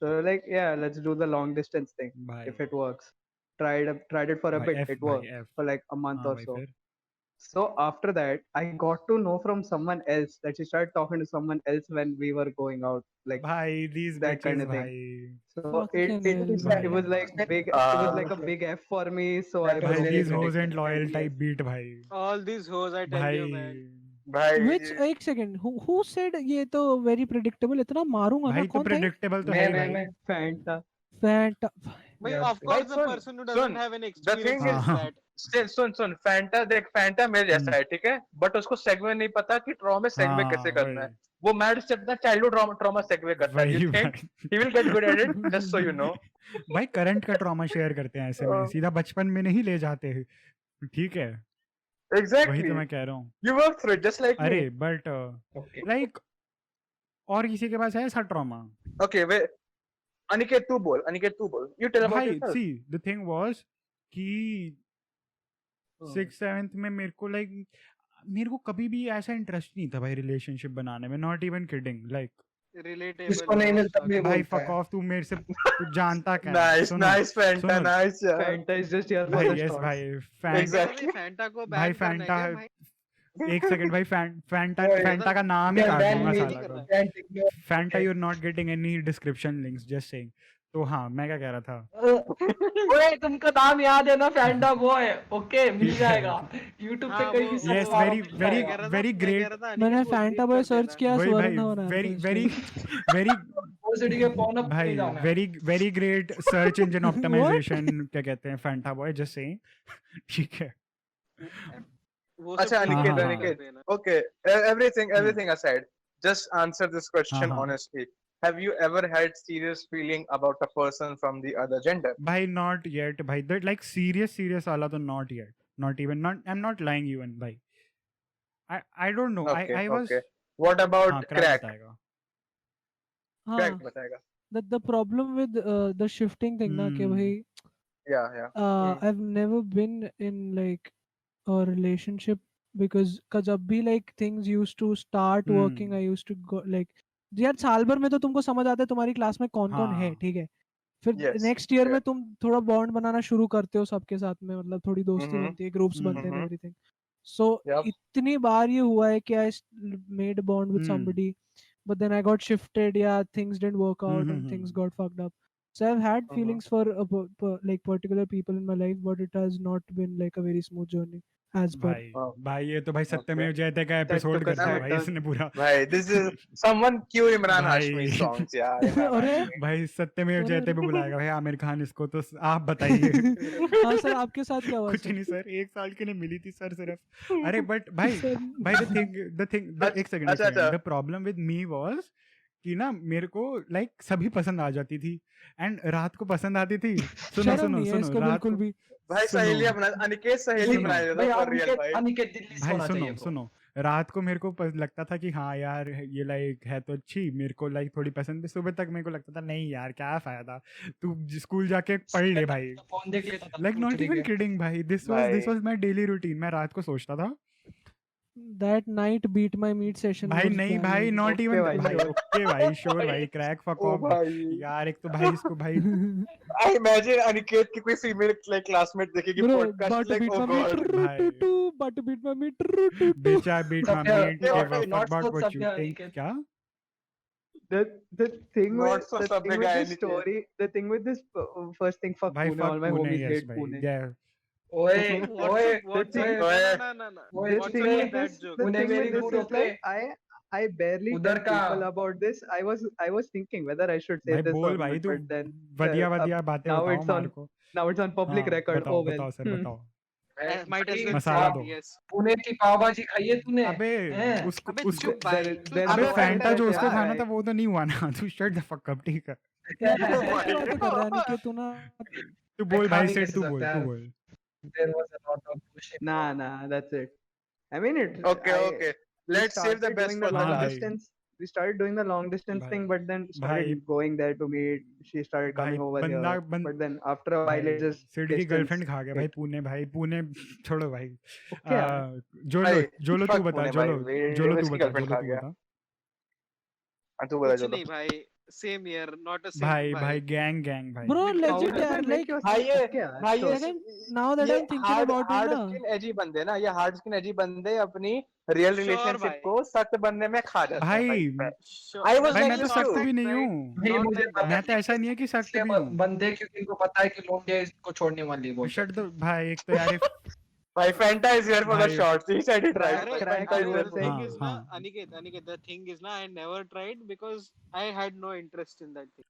So like, yeah, let's do the long distance thing भाई if it works. Tried it for a भाई bit, F it भाई worked F. for like a month हाँ or भाई so. फिर. So after that, I got to know from someone else that she started talking to someone else when we were going out, like भाई these that kind bitches of thing. भाई. So Fucking hell, it was like big. It was like a big F for me. So I That भाई was broke these it off. hoes and loyal Yes. type beat भाई. All these hoes, I tell भाई you, man. भाई Which एक second, who said ये तो very predictable? इतना मारूंगा ना, भाई तो कौन था ये? predictable तो है ही मैं भाई. Fanta. Fanta. But Yes, of course, Right, the son, person who doesn't son, have any the thing experience is- is that. still soon Fanta देख Fanta मेरे जैसा है ठीक है बट उसको सेगवे नहीं पता कि ट्रॉमा सेगवे हाँ, कैसे करना है वही. वो मैड से अपना चाइल्डहुड ट्रॉमा सेगवे करता है वही you think भाई. he will get good at it just so you know भाई करंट का ट्रॉमा शेयर करते हैं ऐसे में, सीधा बचपन में नहीं ले जाते हैं. ठीक है, वही exactly तो मैं कह रहा हूँ. you work through it just like अरे me बट Okay. लाइक और किसी के पास है ऐसा ट्रॉमा? okay wait अनिकेत तू बोल you tell about भाई yourself see the thing was कि Hmm. 6th 7th में मेरे को कभी भी ऐसा इंटरेस्ट नहीं था भाई रिलेशनशिप बनाने में. Not even kidding. Like Relatable. इसको नहीं मिलता भी भाई बोलता फक है. ऑफ, तू मेरे से तू जानता क्या है. nice सुनो nice Fanta सुनो. nice yeah. Fanta is just here for भाई the यस stars. भाई फैन. Exactly. Fanta को भाई ban करना है क्या फैंटा भाई? एक सेकंड भाई फैंटा ओए, फैंटा का नाम ही Ban काट दूंगा me, साला करना का. है. Fanta you are not getting any description links, just saying. तो हाँ मैं क्या कह रहा था. ओए तुमको नाम याद है ना फैंटा बॉय. ओके मिल ठीक है. जाएगा YouTube पे हाँ, कहीं वो- भी Yes, सर्च मारो very- मिल very- जाएगा. मैं कह रहा था- very मैं great. कह रहा था, मैंने अनिकेत को फैंटा delete बॉय कर सर्च देना। किया, वही भाई स्वर्ण हो रहा है very first very time. Very OCD के फोन अप भाई नहीं जाना है. Very great search engine optimisation क्या कहते हैं फैंटा बॉय, जस्ट सेइंग. ठीक है. वो सब अच्छा delete अनिकेत, कर अनिकेत. देना। okay everything aside just answer this question हाँ. honestly have you ever had serious feeling about a person from the other gender भाई नॉट येट भाई. दैट लाइक सीरियस वाला तो not yet. Not even not I am not lying even भाई. I don't know. okay I was. okay what about हाँ crack crack बताएगा. हाँ, crack बताएगा the problem with the shifting thing ना कि Hmm. भाई yeah I've never been in like a relationship because जब भी like things used to start working, I used to go like यार साल भर में तो तुमको समझ आता है तुम्हारी क्लास में कौन कौन है, हाँ. ठीक है. फिर Yes, नेक्स्ट ईयर में yeah. तुम थोड़ा बॉन्ड बनाना शुरू करते हो सबके साथ में, मतलब थोड़ी दोस्ती Mhm. बनती है, ग्रुप्स बनते हैं, Mhm. एवरीथिंग. सो Yup. इतनी बार ये हुआ है कि I made bond with Hmm. somebody but then I got shifted, yeah, things didn't work out and Mhm. things got fucked up. So I've had Mhm. feelings for like particular people in my life, but it has not been like a very smooth journey as per. भाई ये तो भाई सत्यमेव Okay. जयते का episode took a करता है side भाई turn. इसने पूरा. भाई this is someone cue Imran भाई. Hashmi songs यार Imran अरे Hashmi. भाई सत्यमेव अरे, जयते पे अरे। बुलाएगा भाई आमिर खान इसको. तो आप बताइए. हाँ सर, आपके साथ क्या हुआ कुछ सर? नहीं सर, 1 साल के लिए मिली थी सर सिर्फ. अरे बट भाई सर, द थिंग एक सेकंड अच्छा. The problem with me was कि ना मेरे को लाइक सभी पसंद आ जाती थी एंड रात को पसंद आती थी. सुनो शर्म सुनो नहीं है सुनो इसको रात बिल्कुल को भी. भाई सुनो. सहेलियां बना अनिकेत सहेली सुनो. बनाया भाई था for real भाई अनिकेत दिल्ली से भाई होना चाहिए सुनो इसको. सुनो रात को मेरे को लगता था कि हाँ यार ये लाइक है तो अच्छी, मेरे को लाइक थोड़ी पसंद है। सुबह तक मेरे को लगता था नहीं यार क्या फायदा, तू स्कूल जाके पढ़ ले भाई। फोन देख लेता था लाइक नॉट भोसड़ी इवन के। किडिंग भाई, दिस भाई वाज माय डेली रूटीन। मैं रात को सोचता था That night beat my meat session भाई was नहीं damn भाई, good. नॉट Okay इवन भाई। भाई, ओके भाई, श्योर भाई, क्रैक फक ओ ऑफ भाई यार। एक तो भाई इसको भाई आई इमेजिन अनिकेत की कोई फीमेल लाइक क्लासमेट देखेगी Bro, podcast but like beat oh my meat. God But beat my meat. True. bitch I beat my Sabya, meat, give a fuck not about so what you Sabya, think। Aniket. क्या The thing Not with so the Sabya thing with guy, this Aniket. story, the thing with this first thing, fuck भाई Pune. fuck All my Pune, homies yes hate भाई, Pune. yeah। ओए What's ओए up? What's thing- up? ओए, No. ओए The What's thing up with with that this, joke? the Pune thing very with this good, is okay? like I barely उधर tell का people about this. I was thinking whether I should say भाई this or बोल भाई not, तू, but then वदिया अब वदिया बातें now बताओ it's मार on को। now it's on public हाँ record. बताओ Oh well. बताओ सर बताओ। Might as भाई, well मसाला say दो। yes. पुणे की पाव भाजी खाई है तूने? अबे हैं? उसको अबे उसको चुप भाई, There- तू there अबे is चुप no फैंटा जो internet, उसको यार। खाना था वो तो नहीं हुआ ना। तू शट द फक अप, ठीक है। यार क्या बातें कर रहा है निकेत तू ना? तू बोल खा भाई, नहीं सेठ कैसे तू सकता बोल तू यार? बोल। There was a lot of bullshit. Nah, that's it. I mean it. Okay, okay. We Let's save the started best doing for the the हाँ long भाई। last. distance. We started doing the long distance भाई thing, but then started भाई going there to meet. She started भाई coming over बंदा here, but then after a while, भाई it just Sid की distance girlfriend खा गया भाई hit. पुणे। भाई पुणे छोड़ो भाई। Okay, यार। जोलो भाई, जोलो तू fuck बता, पुणे जोलो भाई, जोलो तू इसकी बता, girlfriend जोलो खा तू गया। बता। हाँ, तू बता कुछ जो नहीं भाई, सेम ईयर, नॉट अ भाई सिंगल भाई गैंग गैंग भाई। Bro, How legit does यार, that make like you भाई ये okay, यार? भाई ये second, now that ये I'm thinking hard about it hard ना, स्किन एजी बंदे ना, ये हार्ड स्किन एजी बंदे अपनी रियल Sure रिलेशनशिप भाई। को सख्त बनने में खा जाते हैं भाई भाई। Sure. I was भाई like मैं तो this सख्त too. भी नहीं Right. हूँ। भाई Not मुझे like पता that. मैं तो ऐसा नहीं है कि सख्त इसलिए भी हूँ। बनते क्योंकि इनको पता है कि लोग इसको छोड़ने वाली है बहुत शट द भाई। एक तो यार भाई Fanta is here for the भाई- shots. He said it right. अरे Crack, Fanta you is were here for saying- thing is हाँ, ना, हाँ। Aniket, the thing is ना, I never tried because I had no interest in that thing.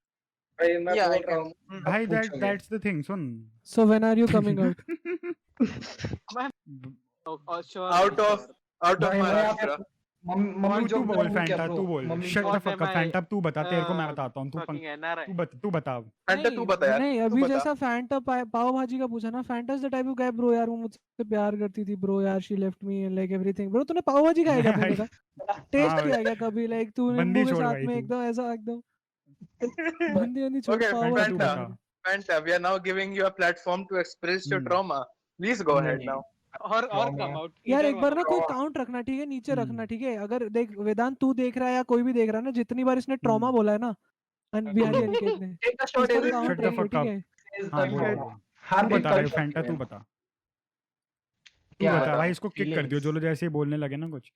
भाई मैं Yeah, I बोल रहा हूँ can- भाई अब पूछोगे। That's the thing. Soon so when are you coming out? Oh, sure. out भाई, of sure. out of भाई, मैं यहाँ पे Maharashtra. मम्मी तू जो बोल फैंटा, तू बोल। Mummy shut the Or fuck am up I, Fanta, तू बता, तेरे को मैं बताता हूँ। fucking NRI? तू बता। Fanta तू बता यार, नहीं तू अभी बता। जैसा फैंटा पाव भाजी का पूछा ना, Fanta is the type of guy bro यार, वो मुझसे प्यार करती थी ब्रो यार, she left me and like everything. Bro तूने पाव भाजी खाया क्या पुणे का? टेस्ट हाँ, किया क्या कभी? लाइक तू बंदी नींबू के छोड़ साथ भाई में तू। एकदम ऐसा एकदम बंदी छोड़ Okay, पाव फैंटा भाजी तू Fanta. खा बता। रही। Fanta, we are now giving you a platform to express your Hmm. trauma. Please go ahead now. Or Trauma. come out. यार Either एक बार one ना of कोई them. काउंट रखना, ठीक है? नीचे हम्म। रखना, ठीक है? अगर देख वेदांत तू देख रहा है या कोई भी देख रहा है ना, जितनी बार इसने ट्रॉमा बोला है ना बिहारी अनिकेत ने, एक शॉट इसका इज काउंट Shut the रखिए, fuck ठीक up. है? हाँ बोल Okay. बोल। हर तू बता भाई culture फैंटा, के तू हैं। बता। तू क्या बता भाई, बताऊं? इसको किक कर दियो Feelings. जो लोग जैसे ही बोलने लगे ना कुछ।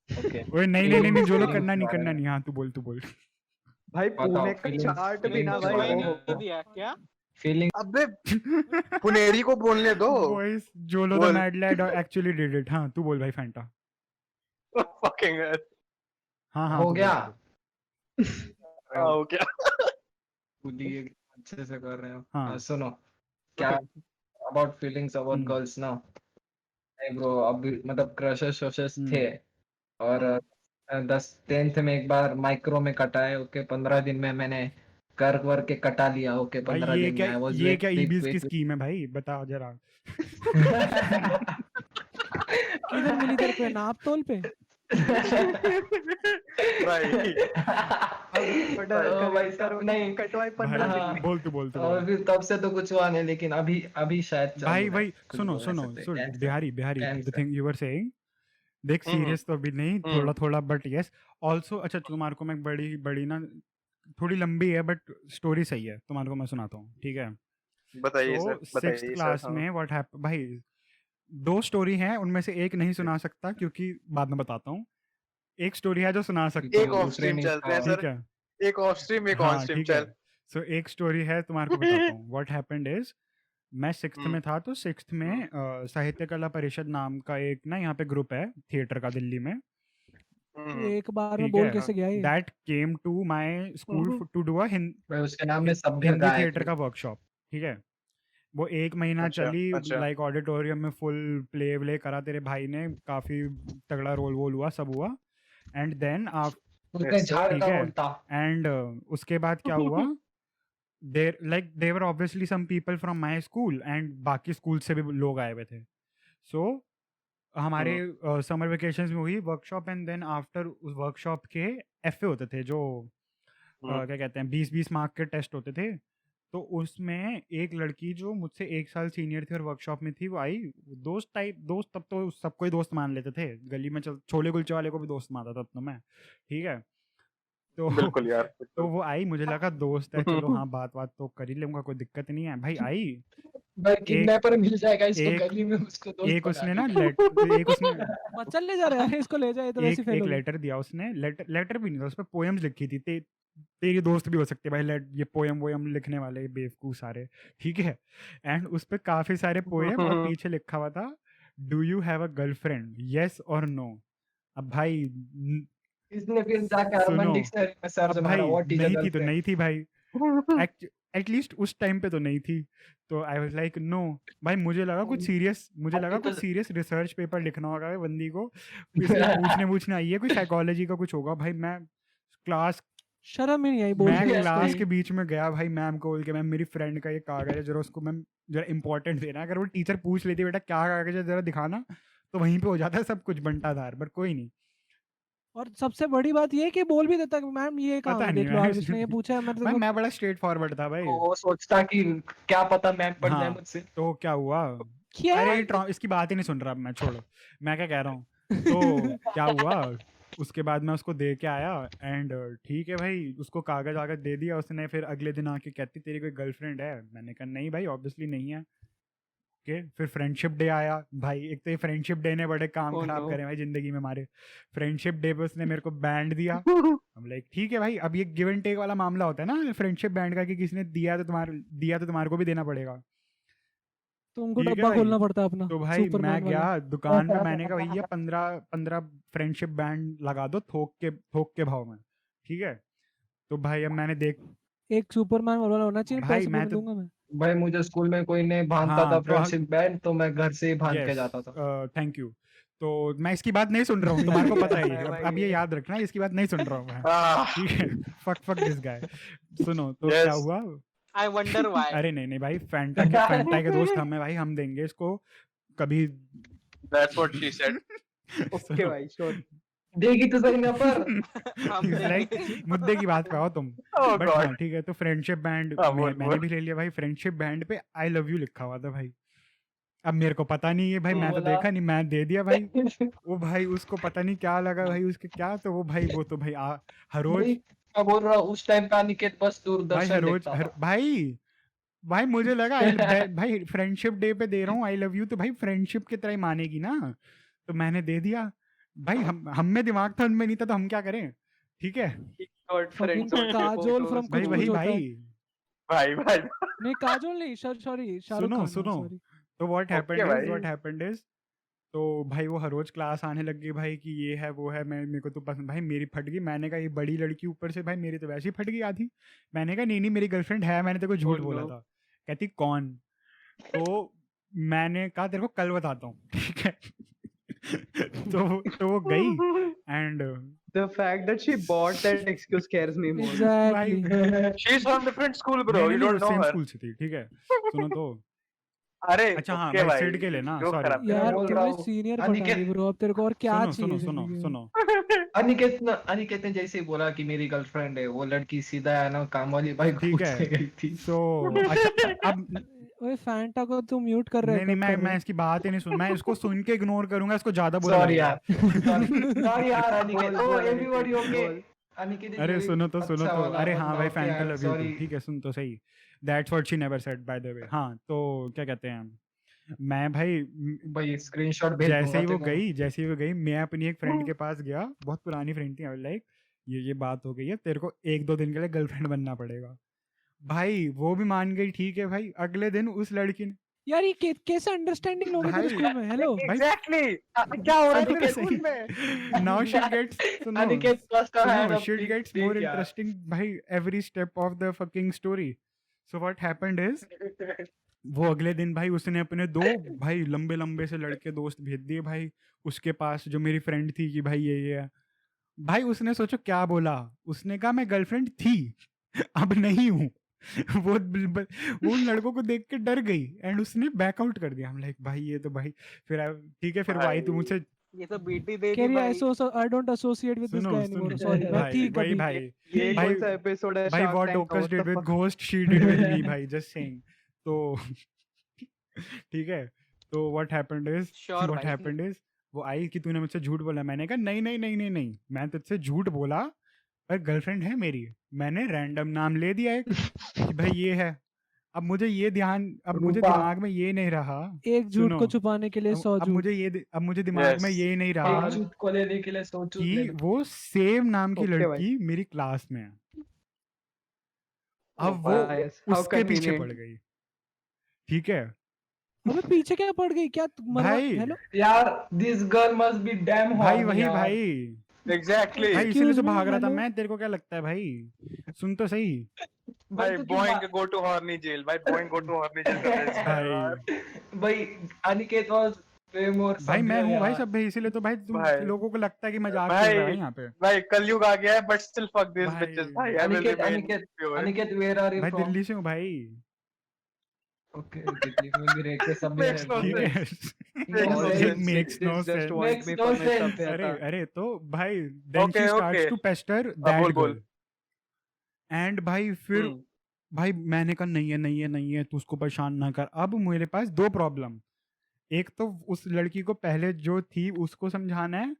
Okay. ओए नहीं जो लोग Feelings करना नहीं बारे करना में। नहीं। हाँ तू बोल। भाई बताओ, पुणे का feelings- चार्ट भी ना feelings भाई बारे सुनाई में। ओहो। नहीं दिया क्या? Feeling अबे पुनेरी को बोलने दो। बॉयज जोलो द बोल। Mad lad actually did it. हाँ तू बोल भाई फैंटा। Fucking hell. हाँ हो तू गया। बोल। हाँ, हो गया। खुली अच्छे से कर रहे हो। हाँ। सुनो क्या about feelings about hmm. Girls ना, नहीं ब्रो अभी मतलब क्रशेस वशेस थे और 10th में एक बार माइक्रो में कटाए। ओके 15 दिन में मैंने कर वर के कटा लिया। ओके भाई 15 दिन में I was ये क्या very ईबीएस big की स्कीम है भाई? बता जरा। किधर मिली तेरे को? नाप तोल पे? भाई भाई साहब, नहीं कटवाई 15 भाई दिन हाँ। में। बोल तू बोल। और फिर तब से तो कुछ हुआ नहीं, लेकिन अभी शायद चालू भाई है, भाई कुछ सुनो बोल नहीं सुनो सकते। सुन Cancer. Bihari the Cancer. Thing you were saying. देख हम्म, सीरियस तो अभी नहीं, थोड़ा थोड़ा बट यस ऑल्सो। अच्छा तुम्हारे को मैं बड़ी बड़ी ना, थोड़ी लंबी है बट स्टोरी सही है, तुम्हारे को मैं सुनाता हूँ, ठीक है? बताइए तो सर, सिक्स्थ बताइए क्लास सर। में व्हाट हैपेंड भाई, 2 स्टोरी हैं, उनमें से एक नहीं सुना सकता क्योंकि बाद में बताता हूँ। एक स्टोरी है जो सुना सकता एक हूँ, ऑफ दूसरे स्ट्रीम नहीं चलते हैं था। ठीक सर, है? एक ऑफ स्ट्रीम एक ऑन हाँ स्ट्रीम ठीक है। चल। सो एक स्टोरी है, तुम्हारे को बताता हूँ। व्हाट हैपेंड इज, मैं 6th में था, तो 6th में साहित्य कला परिषद नाम का एक ना यहाँ पे ग्रुप है थिएटर का दिल्ली में। एक बार में ठीक बोल है। कैसे गया ये? That came to my school to do a भाई उसके नाम में सभ्य हिंदी गायक थिएटर का वर्कशॉप, ठीक है? वो 1 महीना अच्छा, चली, अच्छा। लाइक ऑडिटोरियम में फुल प्ले व्ले करा तेरे भाई ने, काफी तगड़ा रोल वोल हुआ, सब हुआ। एंड देन उसने झाड़ ठीक का है। उल्टा। एंड उसके बाद क्या हुआ, there obviously some people from my school and बाकी स्कूल से भी लोग आए हुए थे। सो हमारे समर वेकेशंस में हुई वर्कशॉप, एंड देन आफ्टर उस वर्कशॉप के एफए होते थे जो क्या कहते हैं 20-20 मार्क के टेस्ट होते थे। तो उसमें एक लड़की जो मुझसे 1 साल सीनियर थी और वर्कशॉप में थी, वो आई, दोस्त, तब तो सबको ही दोस्त मान लेते थे गली में, चल छोले कुलचे वाले को भी दोस्त मानता था तब तो मैं, ठीक है। तो बिल्कुल यार, तो बिल्कुल। वो आई, मुझे लगा दोस्त है, चलो हाँ बात तो कर ही लूंगा, कोई दिक्कत नहीं है भाई। आई भाई एक किडनैपर मिल जाएगा इसको एक गली में, उसको दोस्त एक बना उसने ना लेगा। एक उसने बच्चन ले जा रहे हैं इसको, ले जाए तो वैसे एक फेल एक होगी। लेटर दिया उसने, लेटर भी नहीं था, उस पर पोएम्स लिखी थी। तेरी दोस्त भी हो सकती है भाई, ये पोएम वोएम लिखने वाले बेवकूफ सारे, ठीक है। एंड उस पे काफी सारे पोएम और पीछे लिखा हुआ था, do you have a girlfriend, yes और नो। अब भाई इसने फिर जाके सुनो, अर्बन डिक्शनरी में सर्च अब मारा, भाई व्हाट इज अ नहीं थी तो गर्लफ्रेंड। नहीं थी भाई, एटलीस्ट उस टाइम पे तो नहीं थी। तो आई वाज लाइक नो भाई, मुझे लगा कुछ सीरियस रिसर्च पेपर लिखना होगा भाई बंदी को, इसलिए पूछने आई है, कोई साइकोलॉजी का कुछ होगा भाई। मैं क्लास शर्म ही नहीं आई बोल के क्लास उसको। के बीच में गया भाई, मैम को बोल के, मैम मेरी फ्रेंड का ये कागज है, जरा उसको मैम जरा इंपॉर्टेंट देना। अगर वो टीचर पूछ लेती बेटा क्या कागज है जरा दिखाना, तो वहीं पे हो जाता है सब कुछ बंटाधार, बट कोई नहीं। और सबसे बड़ी बात ये है कि बोल भी देता कि मैम ये काम पता है, नहीं देख लो मैं आज इसने ये पूछा है, मैं भाई तेरे को मैं बड़ा स्ट्रेट फॉरवर्ड था भाई। वो सोचता कि क्या पता मैम पढ़ जाए हाँ मुझसे। तो क्या हुआ, क्या अरे इसकी बात ही नहीं सुन रहा अब मैं, छोड़ो, मैं क्या कह रहा हूँ। तो क्या हुआ, उसके बाद मैं उसको दे के आया, एंड ठीक है भाई, उसको कागज वागज दे दिया उसने। फिर अगले दिन आके कहती तेरी कोई गर्लफ्रेंड है, मैंने कहा नहीं भाई ऑब्वियसली नहीं है। ओके, फिर फ्रेंडशिप डे आया भाई, एक तो ये फ्रेंडशिप डे ने बड़े काम Oh खराब no. करे भाई जिंदगी में हमारे। फ्रेंडशिप डे पे उसने मेरे को बैंड दिया, हम लाइक ठीक है भाई, अब ये गिव एंड टेक वाला मामला होता है ना फ्रेंडशिप बैंड का, कि किसी ने दिया तो तुम्हारे को भी देना पड़ेगा, तुमको ठीक है डब्बा भाई। खोलना पड़ता है अपना तो भाई मैं सुपरमैन वाला। गया दुकान में, मैंने कहा भैया 15 फ्रेंडशिप बैंड लगा दो थोक के भाव में, ठीक है। तो भाई अब मैंने देख, एक सुपरमैन वाला होना चाहिए, भाई पैसे मैं फिर तो दूंगा मैं। भाई मुझे स्कूल में कोई नहीं बांधता हाँ था तो फ्रेंडशिप बैंड, तो मैं घर से ही बांध के यस जाता था। Thank you. तो मैं इसकी बात नहीं सुन रहा हूँ, तुम्हारे को पता ही है, भाई अब ये याद रखना, इसकी बात नहीं सुन रहा हूँ मैं, Ah, ठीक है। Fuck this guy. सुनो तो Yes. क्या हुआ, I wonder why. अरे नहीं भाई, फैंटा के दोस्त हम है भाई, हम देंगे इसको कभी। that's what she said. Okay, सुनो, भाई, sure. देगी तो सही ना पर। हम लाइक देंगे। मुद्दे की बात पे आओ तुम। Oh but God. हाँ ठीक है, तो फ्रेंडशिप बैंड हाँ, बोल, मैंने बोल। भी ले लिया भाई। फ्रेंडशिप बैंड पे आई लव यू लिखा हुआ था भाई। अब मेरे को पता नहीं है भाई, तो मैं तो बोला- देखा नहीं, मैं दे दिया भाई। वो भाई उसको पता नहीं क्या लगा भाई उसके क्या, तो वो भाई हर रोज भाई, मैं बोल रहा हूँ उस टाइम का अनिकेत बस भाई दूरदर्शन देखता था। भाई मुझे लगा भाई फ्रेंडशिप डे पे दे रहा हूँ आई लव यू, तो भाई फ्रेंडशिप की तरह ही मानेगी ना, तो मैंने दे दिया भाई। हम में दिमाग था उनमें नहीं था, तो हम क्या करें, ठीक है He got Fucking friends on Kajol photos. from भाई कुछ वही कुछ होता है। भाई। भाई नहीं काजोल नहीं, सॉरी शाहरुख खान, सुनो सॉरी। तो व्हाट Okay, भाई। हैपेंड इज तो भाई वो हर रोज क्लास आने लग गई भाई, कि ये है वो है, मेरे को तो पसंद, भाई मेरी फट गई। मैंने कहा ये बड़ी लड़की ऊपर से भाई मेरी तो वैसे ही फट गई आधी। मैंने कहा नहीं मेरी गर्लफ्रेंड है, मैंने तेरे को झूठ Oh, बोला no. था। कहती कौन, तो मैंने कहा तेरे को कल बताता हूँ, ठीक है। तो वो गई, and The fact that she bought that excuse scares me more. Exactly. she's from different school, bro. You don't know same her. School से थी, ठीक है। सुनो तो अरे अच्छा हाँ okay भाई, भाई, सिड के लिए ना, joke सॉरी। खराब कर यार बोल रहा तुम्हें हूँ, सीनियर अनिकेत- पटा दी ब्रो, अब तेरे को और क्या चाहिए सुनो जिंदगी में? सुनो अनिकेत ने जैसे ही बोला कि मेरी गर्लफ्रेंड है, वो लड़की सीधा है ना काम वाली भाई को ठीक है। पूछने गई थी। सो अच्छा अब ओए फैंटा को तू म्यूट कर रहा है, नहीं कट कर रहा मैं है। इसकी बात ही नहीं सुन, मैं इसको सुन के इग्नोर करूंगा, इसको ज्यादा बुरा सॉरी लगेगा। यार, सॉरी यार अनिकेत। बोल, ओ बोल, एवरीबॉडी अनिकेत, ओके। बोल। अनिकेत is अरे very सुनो तो अच्छा वाला अरे हाँ बंदा, भाई okay, fan I'm love you sorry। ठीक है, सुन तो सही। That's what she never said bye the वे। हाँ तो क्या कहते हैं, मैं भाई भाई स्क्रीनशॉट भेज जैसे ही दूंगा तेरे जैसे ही वो गई, मैं अपनी एक फ्रेंड के पास गया, बहुत पुरानी फ्रेंड थी, लाइक ये बात हो गई है, तेरे को 1-2 दिन के लिए गर्लफ्रेंड बनना पड़ेगा। भाई वो भी मान गई, ठीक है भाई। अगले दिन उस लड़की ने यार ये कैसे अंडरस्टैंडिंग लोग हैं तेरे भाई- स्कूल में? Hello Exactly. क्या हो रहा है तेरे सही। स्कूल में? नाउ शिट गेट्स को। अनिकेत plus का hand up, shit ठीक- gets ठीक more यार। interesting by every step of the fucking story. So what happened is वो अगले दिन भाई उसने अपने 2 भाई लंबे से लड़के दोस्त भेज दिए भाई उसके पास, जो मेरी फ्रेंड थी, कि भाई ये है। भाई उसने सोचो क्या बोला, उसने कहा मैं गर्लफ्रेंड थी अब नहीं हूँ। वो वो उन लड़कों को देख के डर गई एंड उसने बैकआउट कर दिया। हम लाइक भाई ये तो भाई फिर ठीक है फिर भाई तू मुझसे ये तो बीटी दे दी Carry, भाई। I don't associate with this सुनो guy anymore. सुनो Sorry, मैं भाई थी वही कभी. भाई ये भाई कौन सा एपिसोड है भाई शार्क व्हाट टैंक का? ओकस What did the with fuck? Ghost she did with me भाई जस्ट सेइंग। तो ठीक है तो what happened is Sure what भाई। हैपेंड इज वो आई कि तूने मुझसे झूठ बोला। मैंने कहा नहीं नहीं नहीं नहीं नहीं मैं तुझसे झूठ बोला पर गर्लफ्रेंड है मेरी। मैंने रैंडम नाम ले दिया एक कि भाई ये है। अब मुझे रूपा। दिमाग में ये नहीं रहा। एक झूठ सुनो, को छुपाने के लिए 100 अब झूठ. मुझे दिमाग में Yes. ये नहीं एक रहा चूत को लेने के लिए 100 चूत ले कि लो। वो सेम नाम की Okay, भाई. लड़की मेरी क्लास में है। अब वो Yes, how उसके पीछे convenient. पड़ गई। ठीक है अबे पीछे क्या पड़ गई क्या? भाई हेलो. यार this girl must be damn hot भाई वही भाई Exactly. भाई इसीलिए तो Excuse me, भाग रहा था hello? मैं। तेरे को क्या लगता है भाई? सुन तो सही भाई Boeing go to horny jail. भाई Boeing go to horny jail कर रहे भाई भाई अनिकेत वाज वे मोर भाई मैं हूँ भाई सब भाई इसीलिए तो भाई तुम भाई। लोगों को लगता है कि मजाक भाई। कर रहा है यहाँ पे। भाई कलयुग आ गया है but still fuck these भाई। bitches. भाई I will Aniket remain Aniket pure. Aniket where are you भाई फ्रॉम? दिल्ली से हूँ भाई। ओके दिल्ली में भी रह के सब Makes no ठीक है Makes no It sense. makes no Just sense. want Makes me no for my sense. अरे सभ्यता. अरे तो भाई then Okay, she starts okay. to pester अब that बोल, बोल। girl and भाई फिर हम्म, भाई मैंने कहा नहीं है तू उसको परेशान ना कर। अब मेरे पास दो प्रॉब्लम। एक तो उस लड़की को पहले जो थी उसको समझाना है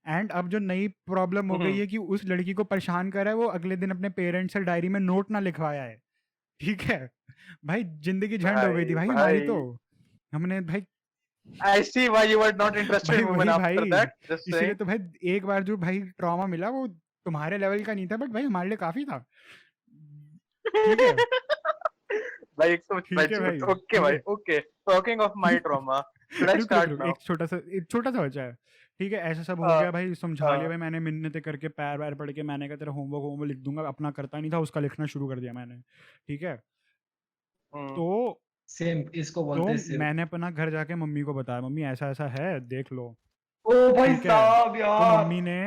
एंड अब जो नई प्रॉब्लम हो गई हम्म। है कि उस लड़की को परेशान कर रहा है वो अगले दिन अपने पेरेंट्स से डायरी में नोट ना लिखवाया है। ठीक है भाई जिंदगी झंड हो गई थी भाई हमारी तो। हमने भाई I see why you were not interested भाई in women वही after भाई that. Just इसीलिए saying. तो भाई एक बार जो भाई ट्रॉमा मिला वो तुम्हारे लेवल का नहीं था बट भाई हमारे लिए काफी था। ठीक है भाई एक तो ठीक है भाई, okay ठीक भाई है। okay. Talking of my trauma. Should I रुक start रुक now? एक छोटा सा बचा है। ठीक है ऐसा सब हो हाँ, गया भाई समझा लिया हाँ। भाई मैंने मिन्नतें करके पैर वैर पढ़ के मैंने कहा तेरा होमवर्क लिख दूंगा। अपना करता नहीं था उसका लिखना शुरू कर दिया मैंने। ठीक है हम्म, तो सेम इसको बोलते हैं सेम। मैंने अपना घर जाके मम्मी को बताया मम्मी ऐसा ऐसा है देख लो। ओ भाई ठीक है, साहब तो यार मम्मी ने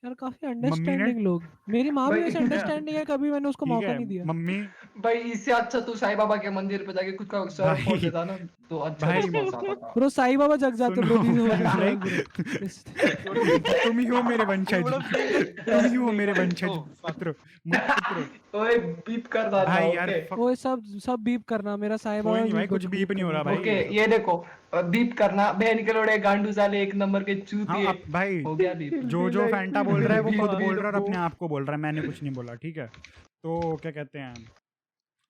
यार काफी मम्मी ने अंडरस्टैंडिंग लोग. मेरी माँ भी भाई- वैसे अंडरस्टैंडिंग है. कभी मैंने उसको ठीक मौका है नहीं दिया. मम्मी भाई इससे अच्छा तू साईं बाबा के मंदिर पे जाके खुद का सर भाई- फोड़ देता ना तो अच्छा भाई- रिस्पॉन्स आता था। ब्रो साईं बाबा जग जाते ब्रो. सुनो, these हो गए like- bro. तुम ही हो मेरे वंशज would have seen it. तुम ही हो मेरे वंशज Oh, fuck. पुत्र पुत्र। ओए बीप कर रहा था भाई यार ओके fuck, ओए सब बीप करना. मेरा साईं कोई बाबा नहीं भाई भी कुछ बीप नहीं हो रहा भाई। ओके ये देखो बीप करना बहन के लोड़े गांडू साले एक नंबर के हाँ चूतिए अब भाई हो गया बीप। जो फैंटा बोल रहा है वो भी- खुद भी बोल रहा है और रखो। अपने आप को बोल रहा है मैंने कुछ नहीं बोला। ठीक है तो क्या कहते हैं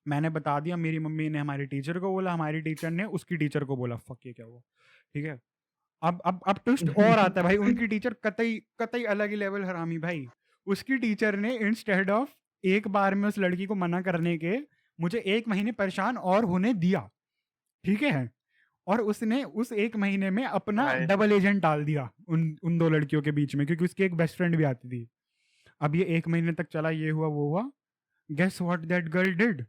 मैंने बता दिया मेरी मम्मी ने हमारी टीचर को बोला हमारी टीचर ने उसकी टीचर को बोला। फक ये क्या हुआ। ठीक है अब ट्विस्ट और आता है भाई। उनकी टीचर कतई अलग ही लेवल हरामी भाई। उसकी टीचर ने इंस्टेड ऑफ एक बार में उस लड़की को मना करने के मुझे 1 महीने परेशान और होने दिया। ठीक है और उसने उस 1 महीने में अपना भाई। डबल एजेंट डाल दिया उन दो लड़कियों के बीच में क्योंकि उसकी एक बेस्ट फ्रेंड भी आती थी। अब ये 1 महीने तक चला ये हुआ वो हुआ। Guess what that girl did.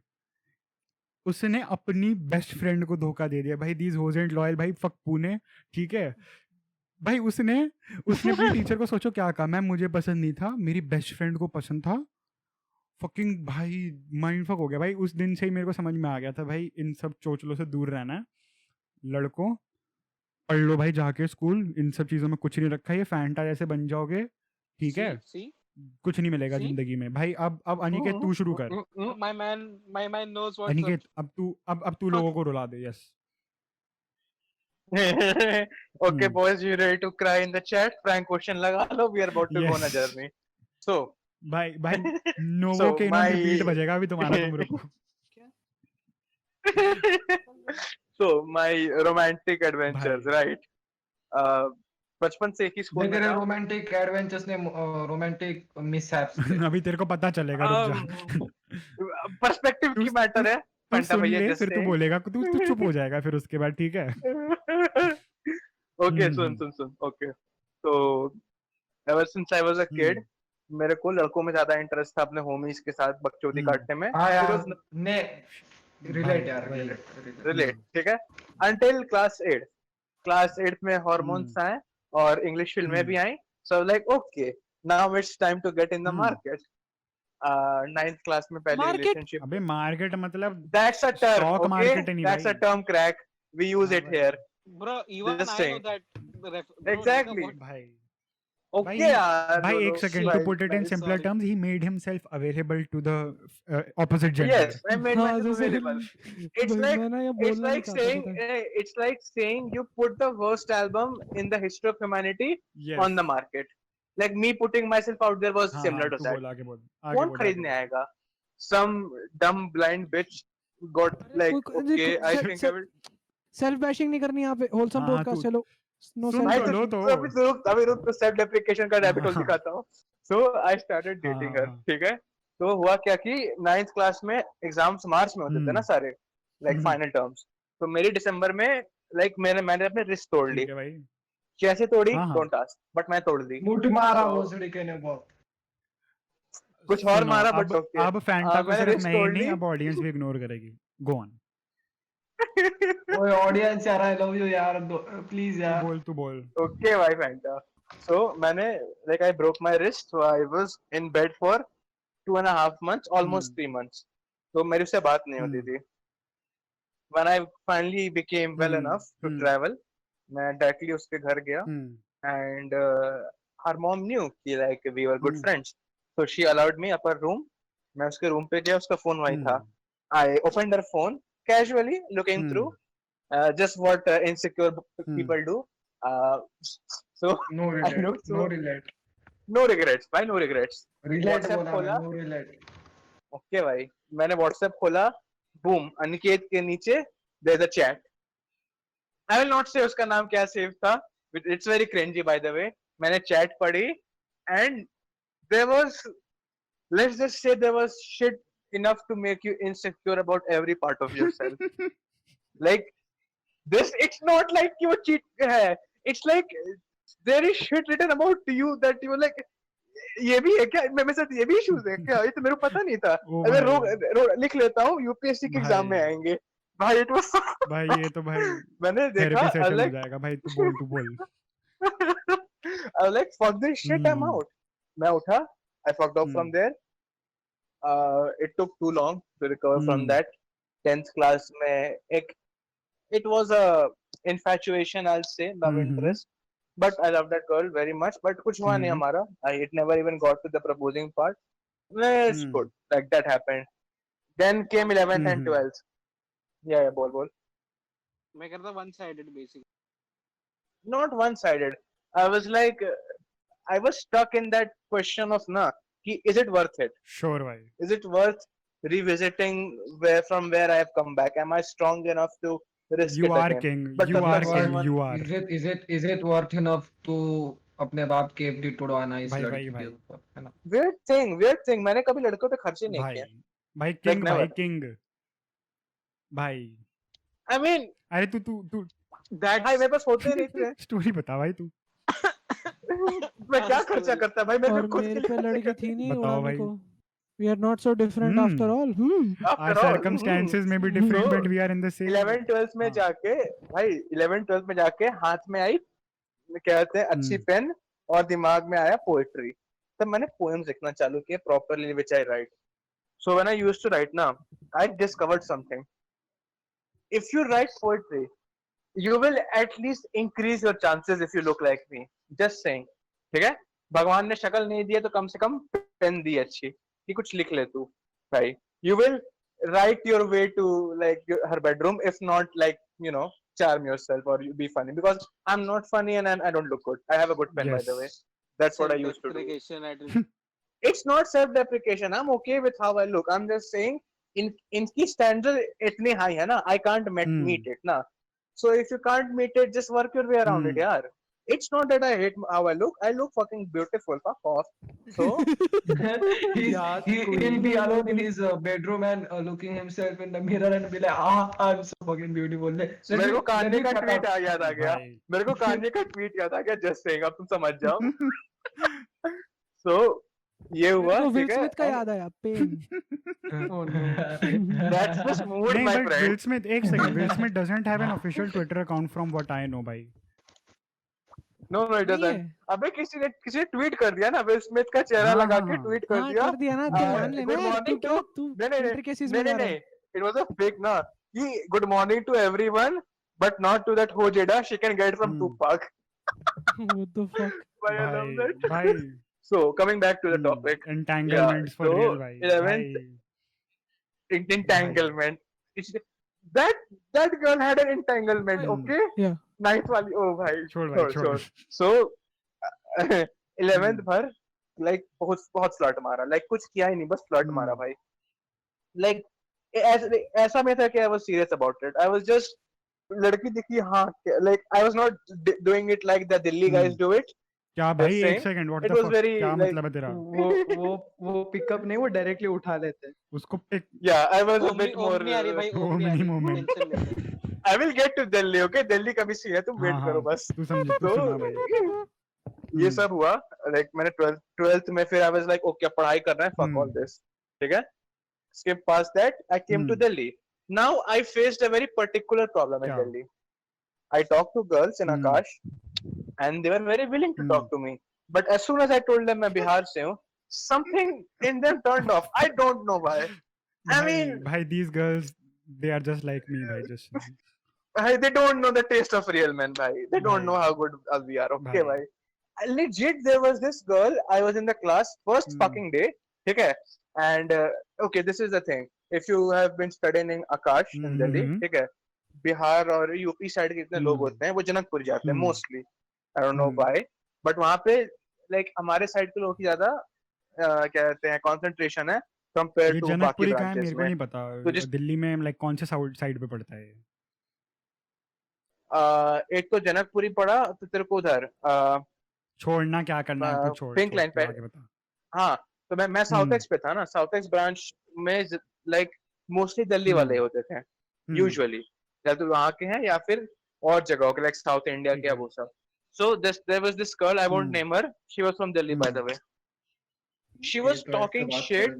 उसने अपनी बेस्ट फ्रेंड को धोखा दे दिया भाई। दीज होज एंड लॉयल भाई फक पुणे। ठीक है भाई उसने अपनी टीचर को सोचो क्या कहा। मैम मुझे पसंद नहीं था मेरी बेस्ट फ्रेंड को पसंद था। फकिंग भाई माइंड फक हो गया भाई। उस दिन से ही मेरे को समझ में आ गया था भाई इन सब चोचलों से दूर रहना है। लड़कों पढ़ लो भाई जाके स्कूल। इन सब चीजों में कुछ नहीं रखा है। ये फैंटा जैसे बन जाओगे। ठीक है See? कुछ नहीं मिलेगा See? जिंदगी में भाई। अब अनिकेत तू शुरू कर। My man knows what's Aniket up. अब तू लोगों को रुला दे। Yes Okay, Hmm. boys, you ready to cry in the chat? Frank question लगा लो. We are about to go on a Yes. journey. So, भाई नोवो So, के my- रिपीट बजेगा अभी तुम्हारा। तुम रुको। so my romantic adventures, भाई। right? बचपन से एक ही स्कूल देख में रहे था. रोमांटिक एडवेंचर्स ने रोमांटिक मिसहैप्स अभी तेरे को पता चलेगा रुक जा। पर्सपेक्टिव की मैटर है. तू फंटा सुन भैया ले just फिर तू saying. बोलेगा तू चुप हो जाएगा फिर उसके बाद। ठीक है Okay, hmm, soon. Okay. So, ever since I was a kid, मेरे को लड़कों में ज्यादा इंटरेस्ट था अपने होमीज के साथ बकचोदी हम्म। काटने में. हाँ It यार was ने रिलेट यार भाई, relate, ठीक है. Until class 8. Class 8 में hormones आए और इंग्लिश फिल्में भी आई. So like okay, now it's time to get in the hmm. market. Ninth class में पहली Market? रिलेशनशिप. अबे मार्केट मतलब That's a term, stock okay? market नहीं That's a भाई. term, crack. We use हाँ it भाई. here. Bro, even Just I know saying. that. Bro, Exactly. what- भाई Okay, भाई यार. भाई दोनों. एक second, to भाई, put it in very simpler sorry. terms, he made himself available to the opposite gender. Yes, I made हाँ, myself जैसे available. It's भाई, like मैं ना ये it's बोलना नहीं like चाहता saying पता है. it's like saying you put the worst album in the history of humanity Yes. on the market. Like me putting myself out there was हाँ similar हाँ to तू that. बोल आगे बोल कौन खरीदने आएगा? Some dumb blind bitch got अरे like कोई- okay, I से- think से- I will. सेल्फ बैशिंग नहीं करनी यहाँ पे. होलसम हाँ, पॉडकास्ट. तू- चलो नो सुन सेल्फ भाई तो लो तो. अभी रुक तो सेल्फ डेप्रिकेशन का रैबिट होल हाँ। दिखाता हूँ. So I started हाँ, dating हाँ, her. हाँ. ठीक है. तो हुआ क्या कि 9th क्लास में एग्जाम्स मार्च में होते थे ना सारे, लाइक फाइनल टर्म्स. तो मेरी दिसंबर में लाइक मैंने अपने रिस्ट तोड़ ली. ठीक है भाई. कैसे तोड़ी हाँ, हाँ. डोंट आस्क, बट मैं तोड़ दी. मुठ मारा तो- भोसड़ी के ने बहुत. कुछ और सुनो, मारा अब बट ओके. अब फैंटा को मैंने सिर्फ रिस्ट मैं ही तोड़ नहीं, ली. अब ऑडियंस भी इग्नोर करेगी. Go on. ओए ऑडियंस यार, आई लव यू यार, प्लीज तू यार. बोल तू बोल. ओके भाई फैंटा. So मैंने like I broke my wrist, so I was in bed for 2.5 months, almost 3 months. तो मेरी उससे बात नहीं होती थी. When I finally became well enough to travel, मैं directly उसके घर गया, and her mom knew कि like we were good friends, so she allowed me up her room. मैं उसके रूम पे गया, उसका फोन वही था. I opened her phone casually, looking through, just what insecure people do. So no I relate, looked no through. Relate. No regrets भाई, no regrets. Relate WhatsApp बोला खोला. Know relate. ओके भाई, मैंने व्हाट्सएप खोला. Boom, Aniket के नीचे there's a chat. I will not say उसका नाम क्या सेव था. It's very cringy by the way. मैंने चैट पढ़ी and there was, let's just say there was shit enough to make you insecure about every part of yourself. Like this, it's not like you cheat है. It's like there is shit written about you that you were like, ये भी है क्या, मेरे साथ ये भी issues है क्या, ये तो मेरे को पता नहीं था. ओ अगर भाई. लिख लेता हूँ यूपीएससी के एग्जाम में भाई. आएंगे. भाई इट वाज भाई ये तो भाई मैंने देखा, थेरेपी I सेशन हो like जाएगा भाई. तू बोल तू बोल. I was like fuck this shit, I'm out. मैं उठा, I fucked off from there. It took too long to recover from that. 10th class में एक, it was a infatuation, I'll say, love interest, but I love that girl very much. But कुछ हुआ नहीं हमारा. It never even got to the proposing part. It's good, like that happened. Then came 11th and 12th. Yeah, बोल. मैं करता one sided basically. Not one-sided. I was like, I was stuck in that question of na, कि is it worth it? Sure भाई. Is it worth revisiting from where I have come back? Am I strong enough to risk You it are again? king. But You the are first king. one- You are. Is it worth enough to अपने बाप के FD तोड़वाना इस भाई, लड़की भाई, के भाई. ऊपर, है ना? Weird thing. मैंने कभी लड़कों पे खर्चे नहीं भाई किए. भाई Like किंग भाई never. किंग भाई. I mean, अरे तू That's भाई मेरे पास होते नहीं थे. स्टोरी बता भाई तू. मैं क्या खर्चा करता भाई, मेरे और को खुद के मेरे लिए पे खर्चा लड़की करता. थी नहीं बताओ उड़ाने भाई. को. We are not so different after all. Our After all, circumstances may be different, So, but we are in the same. 11 12 में हाँ. जाके भाई 11 12 में जाके हाथ में आई क्या कहते हैं अच्छी पेन और दिमाग में आया पोएट्री. तब मैंने पोएम्स लिखना चालू किए properly, which I write. So when I used to write ना, I discovered something. If you write poetry, you will at least increase your chances if you look like me. Just saying. ठीक है, भगवान ने शक्ल नहीं दी है तो कम से कम पेन दी अच्छी कि कुछ लिख ले तू भाई. You will write your way to like her bedroom, if not like charm yourself or you be funny, because I'm not funny and I don't look good. I have a good pen by the way. That's what I used to do. self-deprecation at It's not self-deprecation. I'm okay with how I look. I'm just saying इनकी standard इतनी high है ना, I can't meet it ना. So if you can't meet it, just work your way around it, yaar. It's not that I hate how I look. I look fucking beautiful. Fuck off. So He'll be alone in his bedroom and looking himself in the mirror and be like, I'm so fucking beautiful. मेरे को Kanye का tweet याद आ गया. भाई. मेरे को Kanye का tweet याद आ गया. Just saying. अब तुम समझ जाओ. So ये हुआ, तो विल ठीक है. स्मिथ का याद आया. पेन. That's just mood, नहीं, my but friend. Will Smith, एक second, Will Smith doesn't have an official Twitter account from what I know भाई. नो इट नहीं डजंट। है। अबे किसी ने ट्वीट कर दिया ना, विल स्मिथ का चेहरा हाँ, लगा हाँ, के हाँ। ट्वीट कर हाँ दिया, कर दिया ना, तू मान लेना गुड यार, तू मॉर्निंग क्या टू, तू नहीं नहीं नहीं इंट्रिकेसीज नहीं में जा नहीं रहा नहीं, है। इट वाज अ फेक ना, कि good morning to everyone but not to that होजेडा, she can get from hmm, Tupac. What the fuck? भाई आई लव भाई दैट। भाई So coming back to the topic, yeah. Entanglements for So real भाई 11th भाई भाई entanglement. It's, that girl had an entanglement. Hmm. Okay, Yeah. ninth wali. Oh भाई, छोड़ भाई छोड़ छोड़। So 11th भर like बहुत बहुत फ्लर्ट मारा, like कुछ किया ही नहीं, बस फ्लर्ट मारा भाई। Like ऐसा में था कि I was serious about it. I was just लड़की दिखी, हाँ, like I was not doing it like the Delhi guys do it. क्या भाई Just एक saying, second what it the was fuck very क्या like मतलब है तेरा वो पिकअप नहीं, वो डायरेक्टली उठा लेते हैं। उसको pick yeah, I was a Omni bit more. Omni आ रही है भाई, ओमनी आ ओमनी रही है, मोमेंट टेंशन लेते हैं। I will get to Delhi, okay? Delhi का भी सीन है, तुम हाँ वेट करो हाँ बस। तू समझ तू तो सुना भाई ये सब हुआ, लाइक मैंने 12th में फिर आई वाज लाइक ओके पढ़ाई करना है, फक ऑल दिस, ठीक है। skip past that, I came to Delhi. Now I faced a very particular problem in क्या? Delhi. I talked to girls in Akash and they were very willing to talk to me, but as soon as I told them मैं बिहार से हूँ, something in them turned off. I don't know why. I mean, भाई these girls they are just like me भाई just they don't know the taste of real men, bhai. They don't Bhai. know how good we are. Okay, Bhai. bhai. Legit, there was this girl. I was in the class first fucking day. Okay, and okay, this is the thing. If you have been studying in Akash in Delhi, okay, Bihar और UP side के इतने लोग होते हैं, वो जनकपुर जाते हैं mostly. I don't know why, but वहाँ पे like हमारे साइड के लोगों की ज्यादा क्या कहते हैं concentration है compared ये to बाकी जनकपुरी का है branches मेरे को में। नहीं पता तो जिस दिल्ली में लाइक कौन से साइड पे पड़ता है एक तो जनकपुरी पड़ा, तो तेरे को उधर छोड़ना क्या करना है तू छोड़ पिंक छोड़, लाइन तू पे। आगे बता हाँ, तो मैं साउथ एक्स पे था ना, साउथ एक्स ब्रांच में लाइक मोस्टली दिल्ली वाले होते थे यूजुअली, या तो वहाँ के हैं या फिर और जगहों के, लाइक साउथ इंडिया के, वो सब। So there was this girl, I won't name her, she was from Delhi by the way. She was talking shit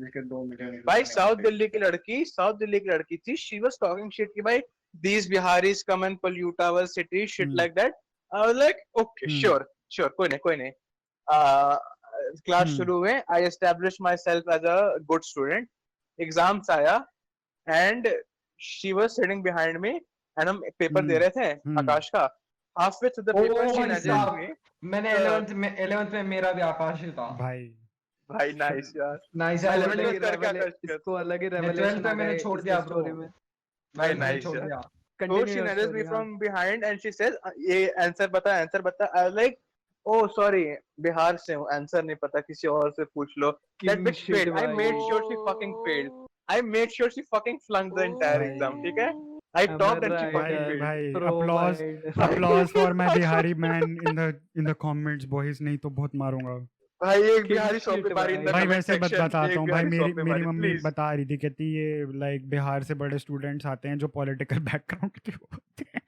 भाई, साउथ दिल्ली की लड़की थी। शी वाज टॉकिंग शिट कि भाई these Biharis come and pollute our city, shit like that. I was like, okay, sure, कोई नहीं। Class शुरू हुए, I established myself as a good student. Exams आया and she was sitting behind me and हम paper दे रहे थे आकाश का। Halfway through the paper she nudged me. मैंने 11th में मेरा भी आकाश ही था भाई नाइस यार, नाइस मैं यार 11th में करके आकाश इसको अलग ही 12th रेवलेशन में मैंने छोड़ दिया ब्रो स्टोरी में। भाई मैंने नाइस छोड़ यार। दिया So continue she your nudges me story. from behind and she says, ये आंसर बता। I was like, oh sorry, Bihar से हूँ, आंसर नहीं पता, किसी और से पूछ लो। That bitch failed. I made sure she fucking failed. I made sure she fucking flunked the entire exam. ठीक है? I topped and she fucking failed. भाई applause for my Bihari man in the comments boys, नहीं तो बहुत मारूंगा भाई एक बिहारी सौ पे मारी in the भाई। comment वैसे section, बताता एक हूँ भाई, बिहारी 100 पे मेरी मारी, मम्मी please. बता रही थी, कहती ये लाइक बिहार से बड़े स्टूडेंट्स आते हैं जो पॉलिटिकल बैकग्राउंड के होते हैं।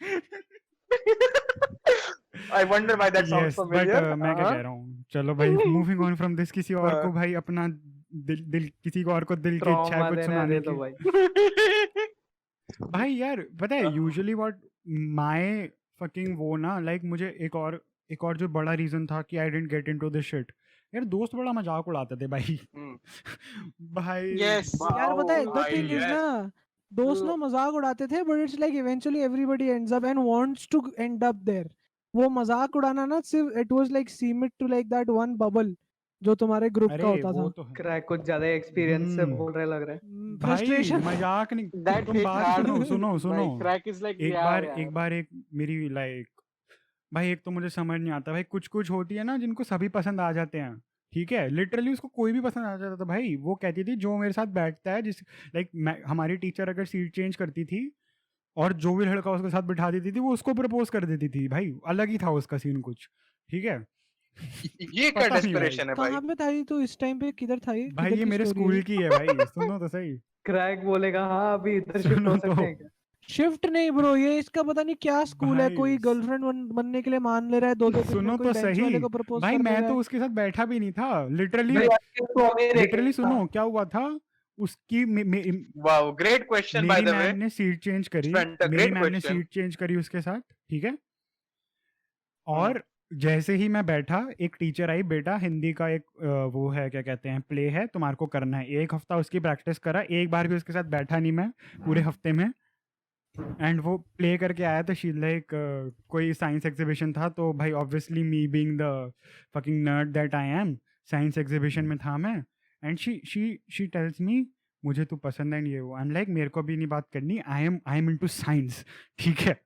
I wonder why that sounds Yes, but familiar. मैं क्या कह रहा हूँ, चलो भाई मूविंग ऑन फ्रॉम दिस, किसी और को भाई अपना दिल किसी को और को दिल की इच्छा है कुछ सुनाने की। भाई यार पता है यूजुअली व्हाट माय फकिंग वो ना, लाइक मुझे एक और जो बड़ा रीजन था कि I didn't get into this shit, यार दोस्त बड़ा मजाक उड़ाते थे भाई। भाई Yes. यार पता है द भाई, थिंग इज yes. ना, दोस्त ना मजाक उड़ाते थे, but it's like eventually everybody ends up and wants to end up there. वो मजाक उड़ाना ना सिर्फ it was like seemed to like that one bubble जो तुम्हारे ग्रुप का होता था। वो तो है। क्रैक कुछ ज्यादा एक्सपीरियंस से बोल रहे लग रहा है। भाई फ्रस्ट्रेशन। मजाक नहीं, That तुम hit बात hard. सुनो Like, crack is like, एक yeah. बार एक मेरी लाइक भाई, एक तो मुझे समझ नहीं आता भाई, कुछ होती है ना जिनको सभी पसंद आ जाते हैं, ठीक है, लिटरली उसको कोई भी पसंद आ जाता था भाई। वो कहती थी जो मेरे साथ बैठता है, जिस लाइक हमारी टीचर अगर सीट चेंज करती थी और जो भी लड़का उसके साथ बिठा देती थी वो उसको प्रपोज कर देती थी भाई। अलग ही था उसका सीन कुछ, ठीक है। ये क्या डेस्परेशन है भाई? कहाँ पे था ये तो इस टाइम पे, किधर था ये? भाई ये मेरे स्कूल की है भाई, सुनो तो सही। क्रैक बोलेगा हाँ अभी इधर शिफ्ट हो सकते हैं क्या? शिफ्ट नहीं ब्रो, ये इसका पता नहीं क्या स्कूल है, भाई, कोई गर्लफ्रेंड बनने के लिए मान ले रहा है दो दिन सुनो में, तो कोई बेंच सही वाले को प्रपोज भाई, कर दे मैं रहा तो है। उसके साथ बैठा भी नहीं था, लिटरली सुनो क्या हुआ था उसकी वाओ, ग्रेट क्वेश्चन बाय मेरी द वे। मैम ने सीट चेंज करी, Spent a मेरी great मैम ने question. सीट चेंज करी उसके साथ, ठीक है। और जैसे ही मैं बैठा एक टीचर आई, बेटा हिंदी का एक वो है क्या कहते हैं प्ले है, तुम्हारे को करना है। 1 हफ्ता उसकी प्रैक्टिस करा, एक बार भी उसके साथ बैठा नहीं मैं पूरे हफ्ते में। एंड वो प्ले करके आया तो शी लाइक कोई साइंस एग्जीबिशन था, तो भाई obviously me being the fucking nerd that I am, science exhibition में था मैं। एंड शी टेल्स मी मुझे तू पसंद है, ये वो। आई एम लाइक मेरे को भी नहीं बात करनी, आई एम इनटू साइंस, ठीक है।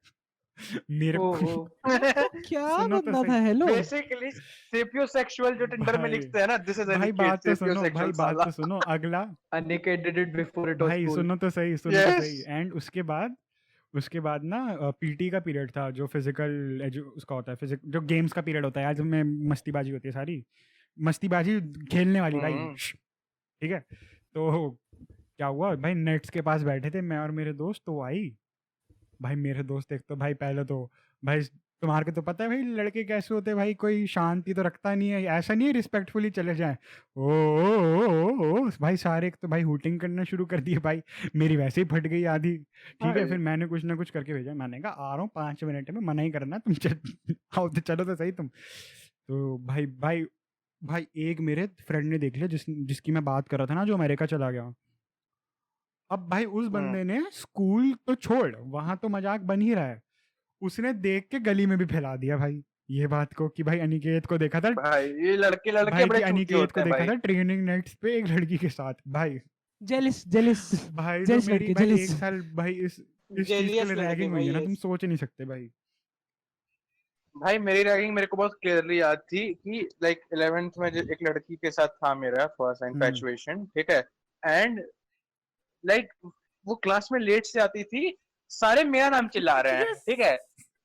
मेरे ओ को ओ क्या सुनो तो बंदा सही। था, हेलो। बेसिकली सेपियोसेक्सुअल जो टिंडर में भाई लिखते हैं ना, दिस इज भाई अनिकेत बात तो सुनो, भाई सेपियोसेक्सुअल बात साला। तो सुनो। अगला Aniket did it before it was भाई cool. सुनो तो सही, सुनो तो सही। यस एंड उसके बाद ना पीटी का पीरियड था, जो फिजिकल उसका होता है, जो गेम्स का पीरियड होता है, आज में मस्तीबाजी होती है, सारी मस्तीबाजी खेलने वाली भाई। हम्म ठीक है, तो क्या हुआ भाई, नेट्स के पास बैठे थे मैं और मेरे दोस्त, तो वो आई। भाई मेरे दोस्त एक तो भाई पहले तो भाई तुम्हारे को तो पता है भाई लड़के कैसे होते हैं भाई, कोई शांति तो रखता नहीं है, ऐसा नहीं है रिस्पेक्टफुली चले जाए। ओ भाई सारे एक तो भाई हुटिंग करना शुरू कर दिए भाई, मेरी वैसे ही फट गई आधी। ठीक है, भाई फिर मैंने कुछ ना कुछ करके भेजा, मैंने कहा आ रहा हूँ 5 मिनट में, मना ही करना तुम आओ तो चलो तो सही तुम। तो भाई भाई भाई एक मेरे फ्रेंड ने देख लिया, जिसकी मैं बात कर रहा था ना, जो अमेरिका चला गया। अब भाई उस बंदे ने स्कूल तो छोड़, वहां तो मजाक बन ही रहा है, उसने देख के गली में भी फैला दिया भाई ये बात को कि भाई अनिकेत को देखा था, भाई ये लड़के भाई बड़े कि चूतिए अनिकेत होते को हैं देखा भाई। था ट्रेनिंग नेट्स पे एक लड़की के साथ। भाई जेलिस भाई जो जेलिस मेरी लड़के, भाई जेलिस। 1 साल भाई इस चीज के जेलियस लिए लड़के रैगिंग हुई है भाई ना, ये। तुम सोच नहीं सकते भाई। भाई मेरी रैगिंग मेरे को बहुत क्लियरली याद थी कि लाइक 11th में एक लड़की के साथ था मेरा थोड़ा सा इन्फैचुएशन, ठीक है। एंड लाइक वो क्लास में लेट से आती थी, सारे मेरा नाम चिल्ला रहे हैं, ठीक है,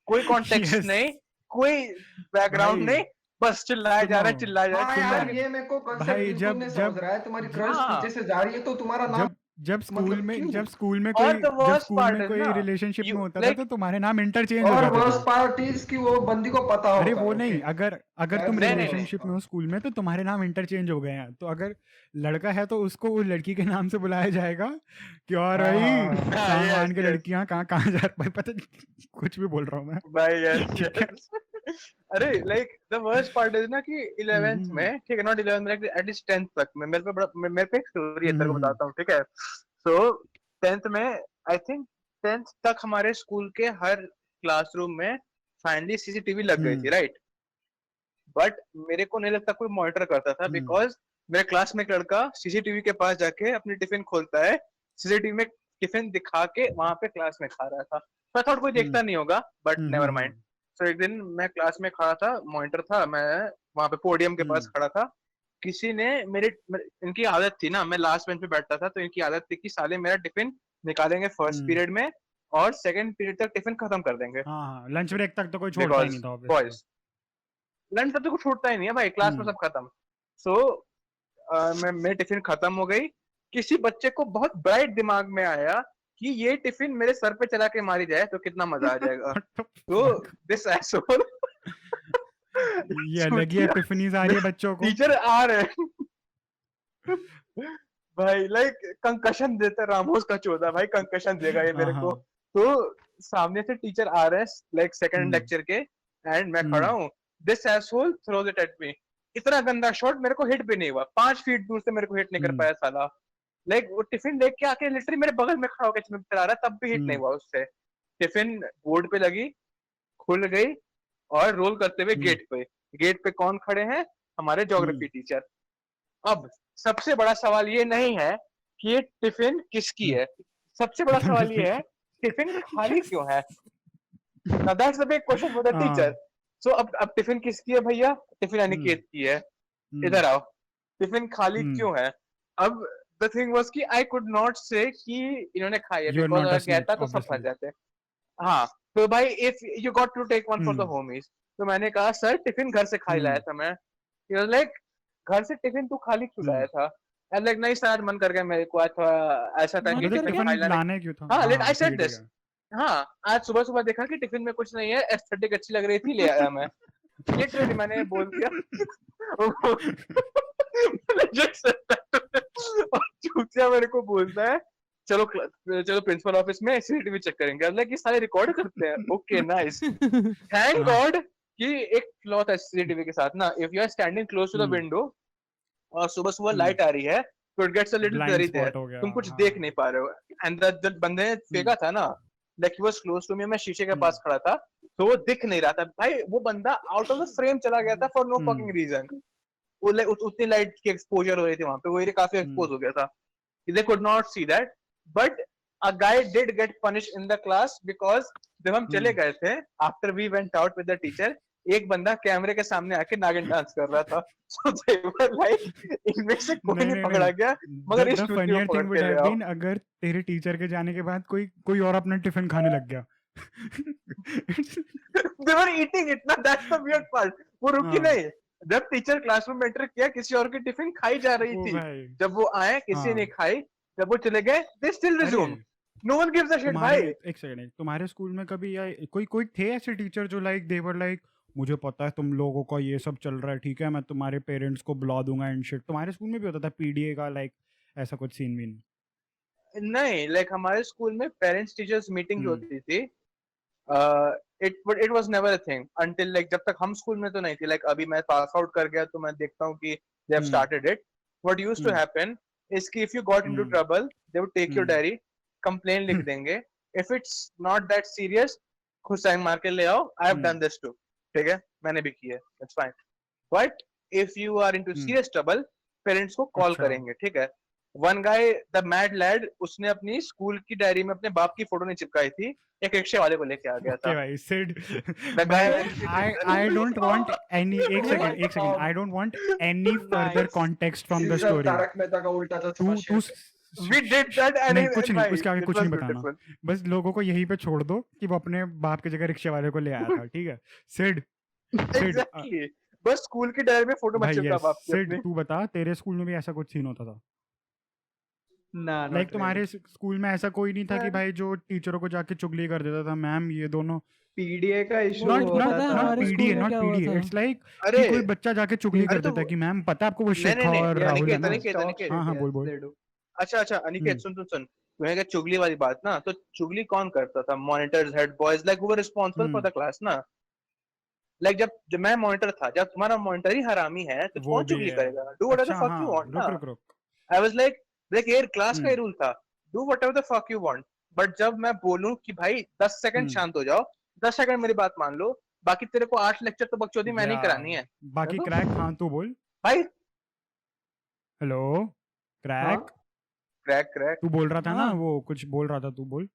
कोई कॉन्टेक्स्ट Yes. नहीं, कोई बैकग्राउंड भाई नहीं, बस चिल्लाया जा रहा है, सुनो, चिल्लाया जा रहा हाँ है, यार, चिल्लाया। ये मेरे को कंसेप्ट भाई बिल्कुल जब नहीं समझ जब रहा है। तुम्हारी क्रश हाँ पीछे से जा रही है तो तुम्हारा नाम जब मतलब क्यों? जब स्कूल में और कोई द वर्स्ट पार्ट इज कोई ना, रिलेशनशिप में यू होता था लाइक तो तुम्हारे नाम इंटरचेंज हो और जाते वर्स्ट थे। पार्ट इज कि वो बंदी को पता अरे होता वो है। नहीं, ओके, अगर तुम नहीं नहीं नहीं रिलेशनशिप में हो स्कूल में तो तुम्हारे नाम इंटरचेंज हो गए हैं, तो अगर लड़का है तो उसको उस लड़की के नाम से बुलाया जाएगा कि और हाँ, भाई हाँ, हाँ। हाँ, सामान yes, के yes. लड़कियां कहाँ कहाँ जा भाई, पता नहीं कुछ भी बोल रहा हूँ मैं। भाई यस ठीक है। यस। अरे like the worst part is ना कि 11th में, ठीक है, नॉट 11th में, एटलीस्ट 10th तक में मेरे पे एक स्टोरी है, तेरे को बताता हूँ, ठीक है। सो 10th में आई थिंक 10th तक हमारे स्कूल के हर क्लासरूम में फाइनली सीसीटीवी लग गई थी, राइट। बट मेरे को नहीं लगता कोई मॉनिटर करता था, बिकॉज मेरे क्लास में एक लड़का सीसीटीवी के पास जाके अपनी टिफिन खोलता है, सीसीटीवी में टिफिन दिखा के वहां पे क्लास में खा रहा था। तो थॉट कोई देखता नहीं होगा, बट नेवर माइंड। सो एक दिन मैं क्लास में खड़ा था, मॉनिटर था, मैं वहां पे पोडियम के पास खड़ा था, किसी ने इनकी आदत थी ना, मैं लास्ट बेंच पे बैठता था, तो इनकी आदत थी कि साले मेरा टिफिन निकालेंगे फर्स्ट पीरियड में और सेकंड पीरियड तक टिफिन खत्म कर देंगे। हाँ, लंच ब्रेक तक तो कोई छोड़ता ही नहीं था obviously। बॉयज लंच तक तो कुछ छूटता ही नहीं है भाई, क्लास में सब खत्म। सो मैं टिफिन खत्म हो गई, किसी बच्चे को बहुत ब्राइट दिमाग में आया कि ये टिफिन मेरे सर पे चला के मारी जाए तो कितना मजा आ जाएगा। तो दिस एसोल ये अलग ही एपिफनीज आ रही है बच्चों को। टीचर आ रहे हैं भाई, लाइक कंकशन देता रामोस का 14 भाई, कंकशन देगा ये मेरे को। तो सामने से टीचर आ रहे हैं लाइक सेकंड लेक्चर के, एंड मैं खड़ा हूँ, this asshole throws it at me. इतना गंदा शॉट, मेरे को हिट भी नहीं हुआ, 5 फीट दूर से मेरे को हिट नहीं कर पाया साला। लाइक वो टिफिन देख के आके लिटरली मेरे बगल में खड़ा होकर चला रहा, तब भी हिट नहीं हुआ उससे। टिफिन बोर्ड पे लगी, खुल गई और रोल करते हुए गेट पे कौन खड़े हैं? हमारे ज्योग्राफी टीचर। अब सबसे बड़ा सवाल ये नहीं है कि ये टिफिन किसकी है, सबसे बड़ा सवाल ये है टिफिन खाली क्यों है। That's the big question for the teacher. So अब टिफिन किसकी है भैया? टिफिन अनिकेत की है। इधर आओ, टिफिन खाली क्यों है? अब द थिंग वाज कि आई कुड नॉट से कि इन्होंने खाई है, बिकॉज़ अगर कहता तो सब फंस जाते। हाँ, तो भाई if you got to take one for the homies, तो मैंने कहा सर टिफिन घर से खाई लाया था मैं। ही वाज लाइक घर से टिफिन तू खाली क्यों लाया था? आई लाइक नहीं सर, आज मन कर गया मेरे को, आज थोड़ा ऐसा था कि टिफिन लाने क्यों था। हाँ, लेट आई सेड दिस। हाँ, आज सुबह सुबह देखा कि टिफिन में कुछ नहीं है, एस्थेटिक अच्छी लग रही थी, ले आया मैं। लिटरली मैंने बोल दिया। और चूतिया मेरे को बोलता है चलो प्रिंसिपल ऑफिस में सीसीटीवी चेक करेंगे। लाइक ये सारे रिकॉर्ड करते हैं। ओके नाइस, थैंक गॉड कि एक फ्लॉ था सीसीटीवी के साथ ना, if you are standing close to the window और सुबह सुबह लाइट आ रही है तो it gets a little blind blurry there, spot हो गया, तुम कुछ हाँ। देख नहीं पा रहे हो। एंड द बंदे ने फेंका था ना, like he was close to me, मैं शीशे के पास खड़ा था तो वो दिख नहीं रहा था भाई, वो बंदा आउट ऑफ द फ्रेम चला गया था फॉर नो फकिंग रीजन। वो उतनी लाइट की एक्सपोजर हो रही थी वहां पे, वो एरिया काफी एक्सपोज हो गया था, they could not see that, but a guy did get punished in the class because जब हम चले गए थे after we went out with the teacher, एक बंदा कैमरे के सामने आके नागिन डांस कर रहा था। So they were like, इनमें से कोई नहीं पकड़ा गया, मगर इस द चूतिए को फनियर पकड़ थिंग वुड के ले हैव आओ। बीन अगर तेरे टीचर के जाने के बाद कोई और अपना टिफिन खाने लग गया। They were eating it ना, that's the weird part, वो रुकी हाँ। नहीं। जब टीचर क्लासरूम में एंटर किया किसी और की टिफिन खाई जा रही ओ थी, भाई, जब वो आए किसी ने खाई, जब वो चले गए they still resumed, अरे no one gives a shit तुम्हारे भाई। एक सेकंड, तुम्हारे स्कूल में कभी या कोई थे ऐसे टीचर जो लाइक दे वर लाइक मुझे पता है तुम लोगों का ये सब चल रहा है, ठीक है मैं तुम्हारे पेरेंट्स को बुला दूंगा एंड शिट? तुम्हारे स्कूल में भी होता था पीडीए का लाइक ऐसा कुछ सीन वीन? नहीं, लाइक हमारे स्कूल में पेरेंट्स टीचर्स मीटिंग जो होती थी, it was never a thing until like जब तक हम स्कूल में तो नहीं थी। लाइक अभी मैं पास आउट कर गया तो मैं देखता हूँ कि they have started it. What used to happen is कि if you got into trouble they would take your diary, complain लिख देंगे, if it's not that serious खुद साइन मार के ले आओ, I have done this too, ठीक है मैंने भी किया, it's fine. But if you are into serious trouble parents को कॉल करेंगे, ठीक है। One guy the mad lad, उसने अपनी स्कूल की डायरी में अपने बाप की फोटो नहीं चिपकाई थी, एक रिक्शे वाले को लेके आ गया था। भाई Sid, The guy I don't want any एक second I don't want any further context from the story. Taarak Mehta Ka Ooltah चश्मा तू we did that and नहीं कुछ नहीं, भाई, उसके आगे it कुछ was नहीं बताना, beautiful. बस लोगों को यहीं पे छोड़ दो कि वो अपने बाप की जगह रिक्शे वाले को ले आया था, ठीक है। सिड Exactly. बस स्कूल की डायरी में फोटो मत भाई चिपका यस, बाप की सिड अपनी। तू बता तेरे स्कूल में भी ऐसा कुछ सीन होता था? ना लाइक तुम्हारे स्कूल में ऐसा कोई नहीं था कि भाई जो टीचरों को जाके चुगली कर देता था, मैम ये दोनों पीडीए का इशू Not- होता not- था। हमारे पीडीए स्कूल में नॉट क्या हुआ पीडीए, था? इट्स लाइक अरे कोई बच्चा जाके चुगली अरे कर तो देता है कि मैम पता है आपको वो नहीं, शिखा नहीं, और ये राहुल है अनिकेत, ना? अनिकेत, अनिकेत। हाँ, बोल, बोल। अच्छा अनिकेत हम्म। सुन तुम्हें क्या चुगली वाली बात ना, तो चुगली कौन करता था? मॉनिटर्स, हेड बॉयज, लाइक वो रिस्पांसिबल फॉर द क्लास ना। लाइक जब मैं मॉनिटर था, जब तुम्हारा मॉनिटर ही हरामी है तो वो कौन भी चुगली है। करेगा? डू व्हाटएवर अच्छा द फक यू हाँ, वांट ना। रुक आई वाज लाइक ये क्लास का ही हम्म। रूल था, do whatever the fuck you want. But जब मैं बोलूं कि भाई 10 सेकंड हम्म। शांत हो जाओ, 10 सेकंड मेरी बात मान लो, बाकी तेरे को 8 लेक्चर तो बकचोदी मैं नहीं या, करानी है बाकी तो? क्रैक, हाँ तू बोल। भाई हेलो क्रैक, क्रैक तू बोल रहा था ना, हाँ। वो कुछ बोल रहा था, तू बोल।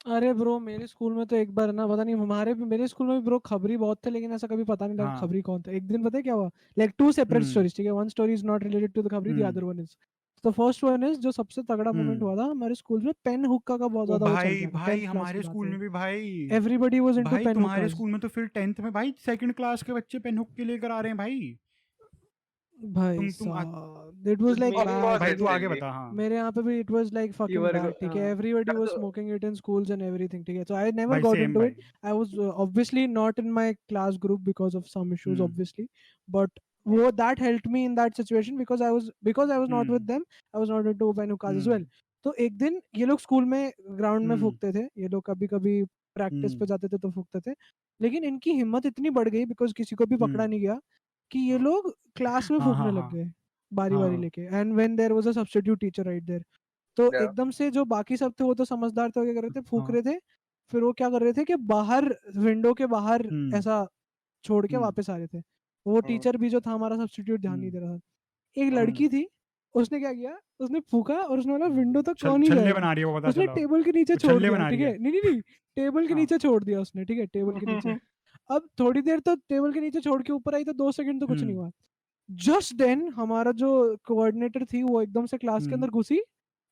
अरे ब्रो मेरे स्कूल में तो एक बार ना पता नहीं, मेरे स्कूल में भी ब्रो खबरी बहुत थे, लेकिन ऐसा कभी पता नहीं लगा हाँ। खबरी कौन था। एक दिन पता है क्या हुआ, लाइक टू सेपरेट स्टोरीज, ठीक है। One story is not related to the खबरी, द अदर वन इज। तो फर्स्ट वन इज जो सबसे तगड़ा मोमेंट हुआ था हमारे स्कूल में, पेन हुक्का का बहुत ओ ज्यादा वो चल भाई गया था, भाई 10th क्लास हमारे की बात स्कूल है। में भी भाई एवरीबॉडी वाज इनटू भाई पेन तुम्हारे हुक्कास। स्कूल में तो फिर 10th में भाई सेकंड क्लास के बच्चे पेन हुक के लेकर आ रहे हैं भाई। भाई तुम साहब it was like Of course भाई it's तू आगे really- बता। हाँ मेरे यहाँ पे भी it was like fucking were bad, go- ठीक है। हाँ। एवरीबॉडी वाज तो- smoking it in schools and everything, ठीक है। सो आई नेवर भाई गॉट सेम इनटू भाई। It. I was obviously not in my class group because of some issues, obviously, but that helped me in that situation because I was not with them. I was not into pen hookahs as well. तो एक दिन ये लोग school में ground में फूकते थे, ये लोग कभी कभी प्रैक्टिस पे जाते थे तो फूकते थे, लेकिन इनकी हिम्मत इतनी बढ़ गई बिकॉज किसी को भी पकड़ा नहीं गया कि ये लोग क्लास में हाँ, फूकने हाँ, लग हाँ। गए बारी हाँ। लेके। And when there was a substitute teacher right there, तो Yeah. एकदम से जो बाकी सब थे वो तो समझदार थे, वो क्या कर रहे थे, फूक हाँ। रहे थे। फिर वो क्या कर रहे थे कि बाहर विंडो के बाहर ऐसा छोड़ के हम्म। वापस आ रहे थे। वो टीचर भी जो था हमारा सब्स्टिट्यूट ध्यान नहीं दे रहा था। एक लड़की थी, उसने क्या किया, उसने फूका और उसने बोला विंडो तक कौन ही छल्ले जाएगा। बना रही है वो, पता उसने चला। टेबल के नीचे वो छोड़ छल्ले दिया, बना ठीक रही है। नहीं टेबल के हाँ। नीचे छोड़ दिया उसने, ठीक है, टेबल के नीचे। अब थोड़ी देर तो टेबल के नीचे छोड़ के ऊपर आई तो 2 सेकंड तो कुछ नहीं हुआ। जस्ट देन हमारा जो कोऑर्डिनेटर थी वो एकदम से क्लास के अंदर घुसी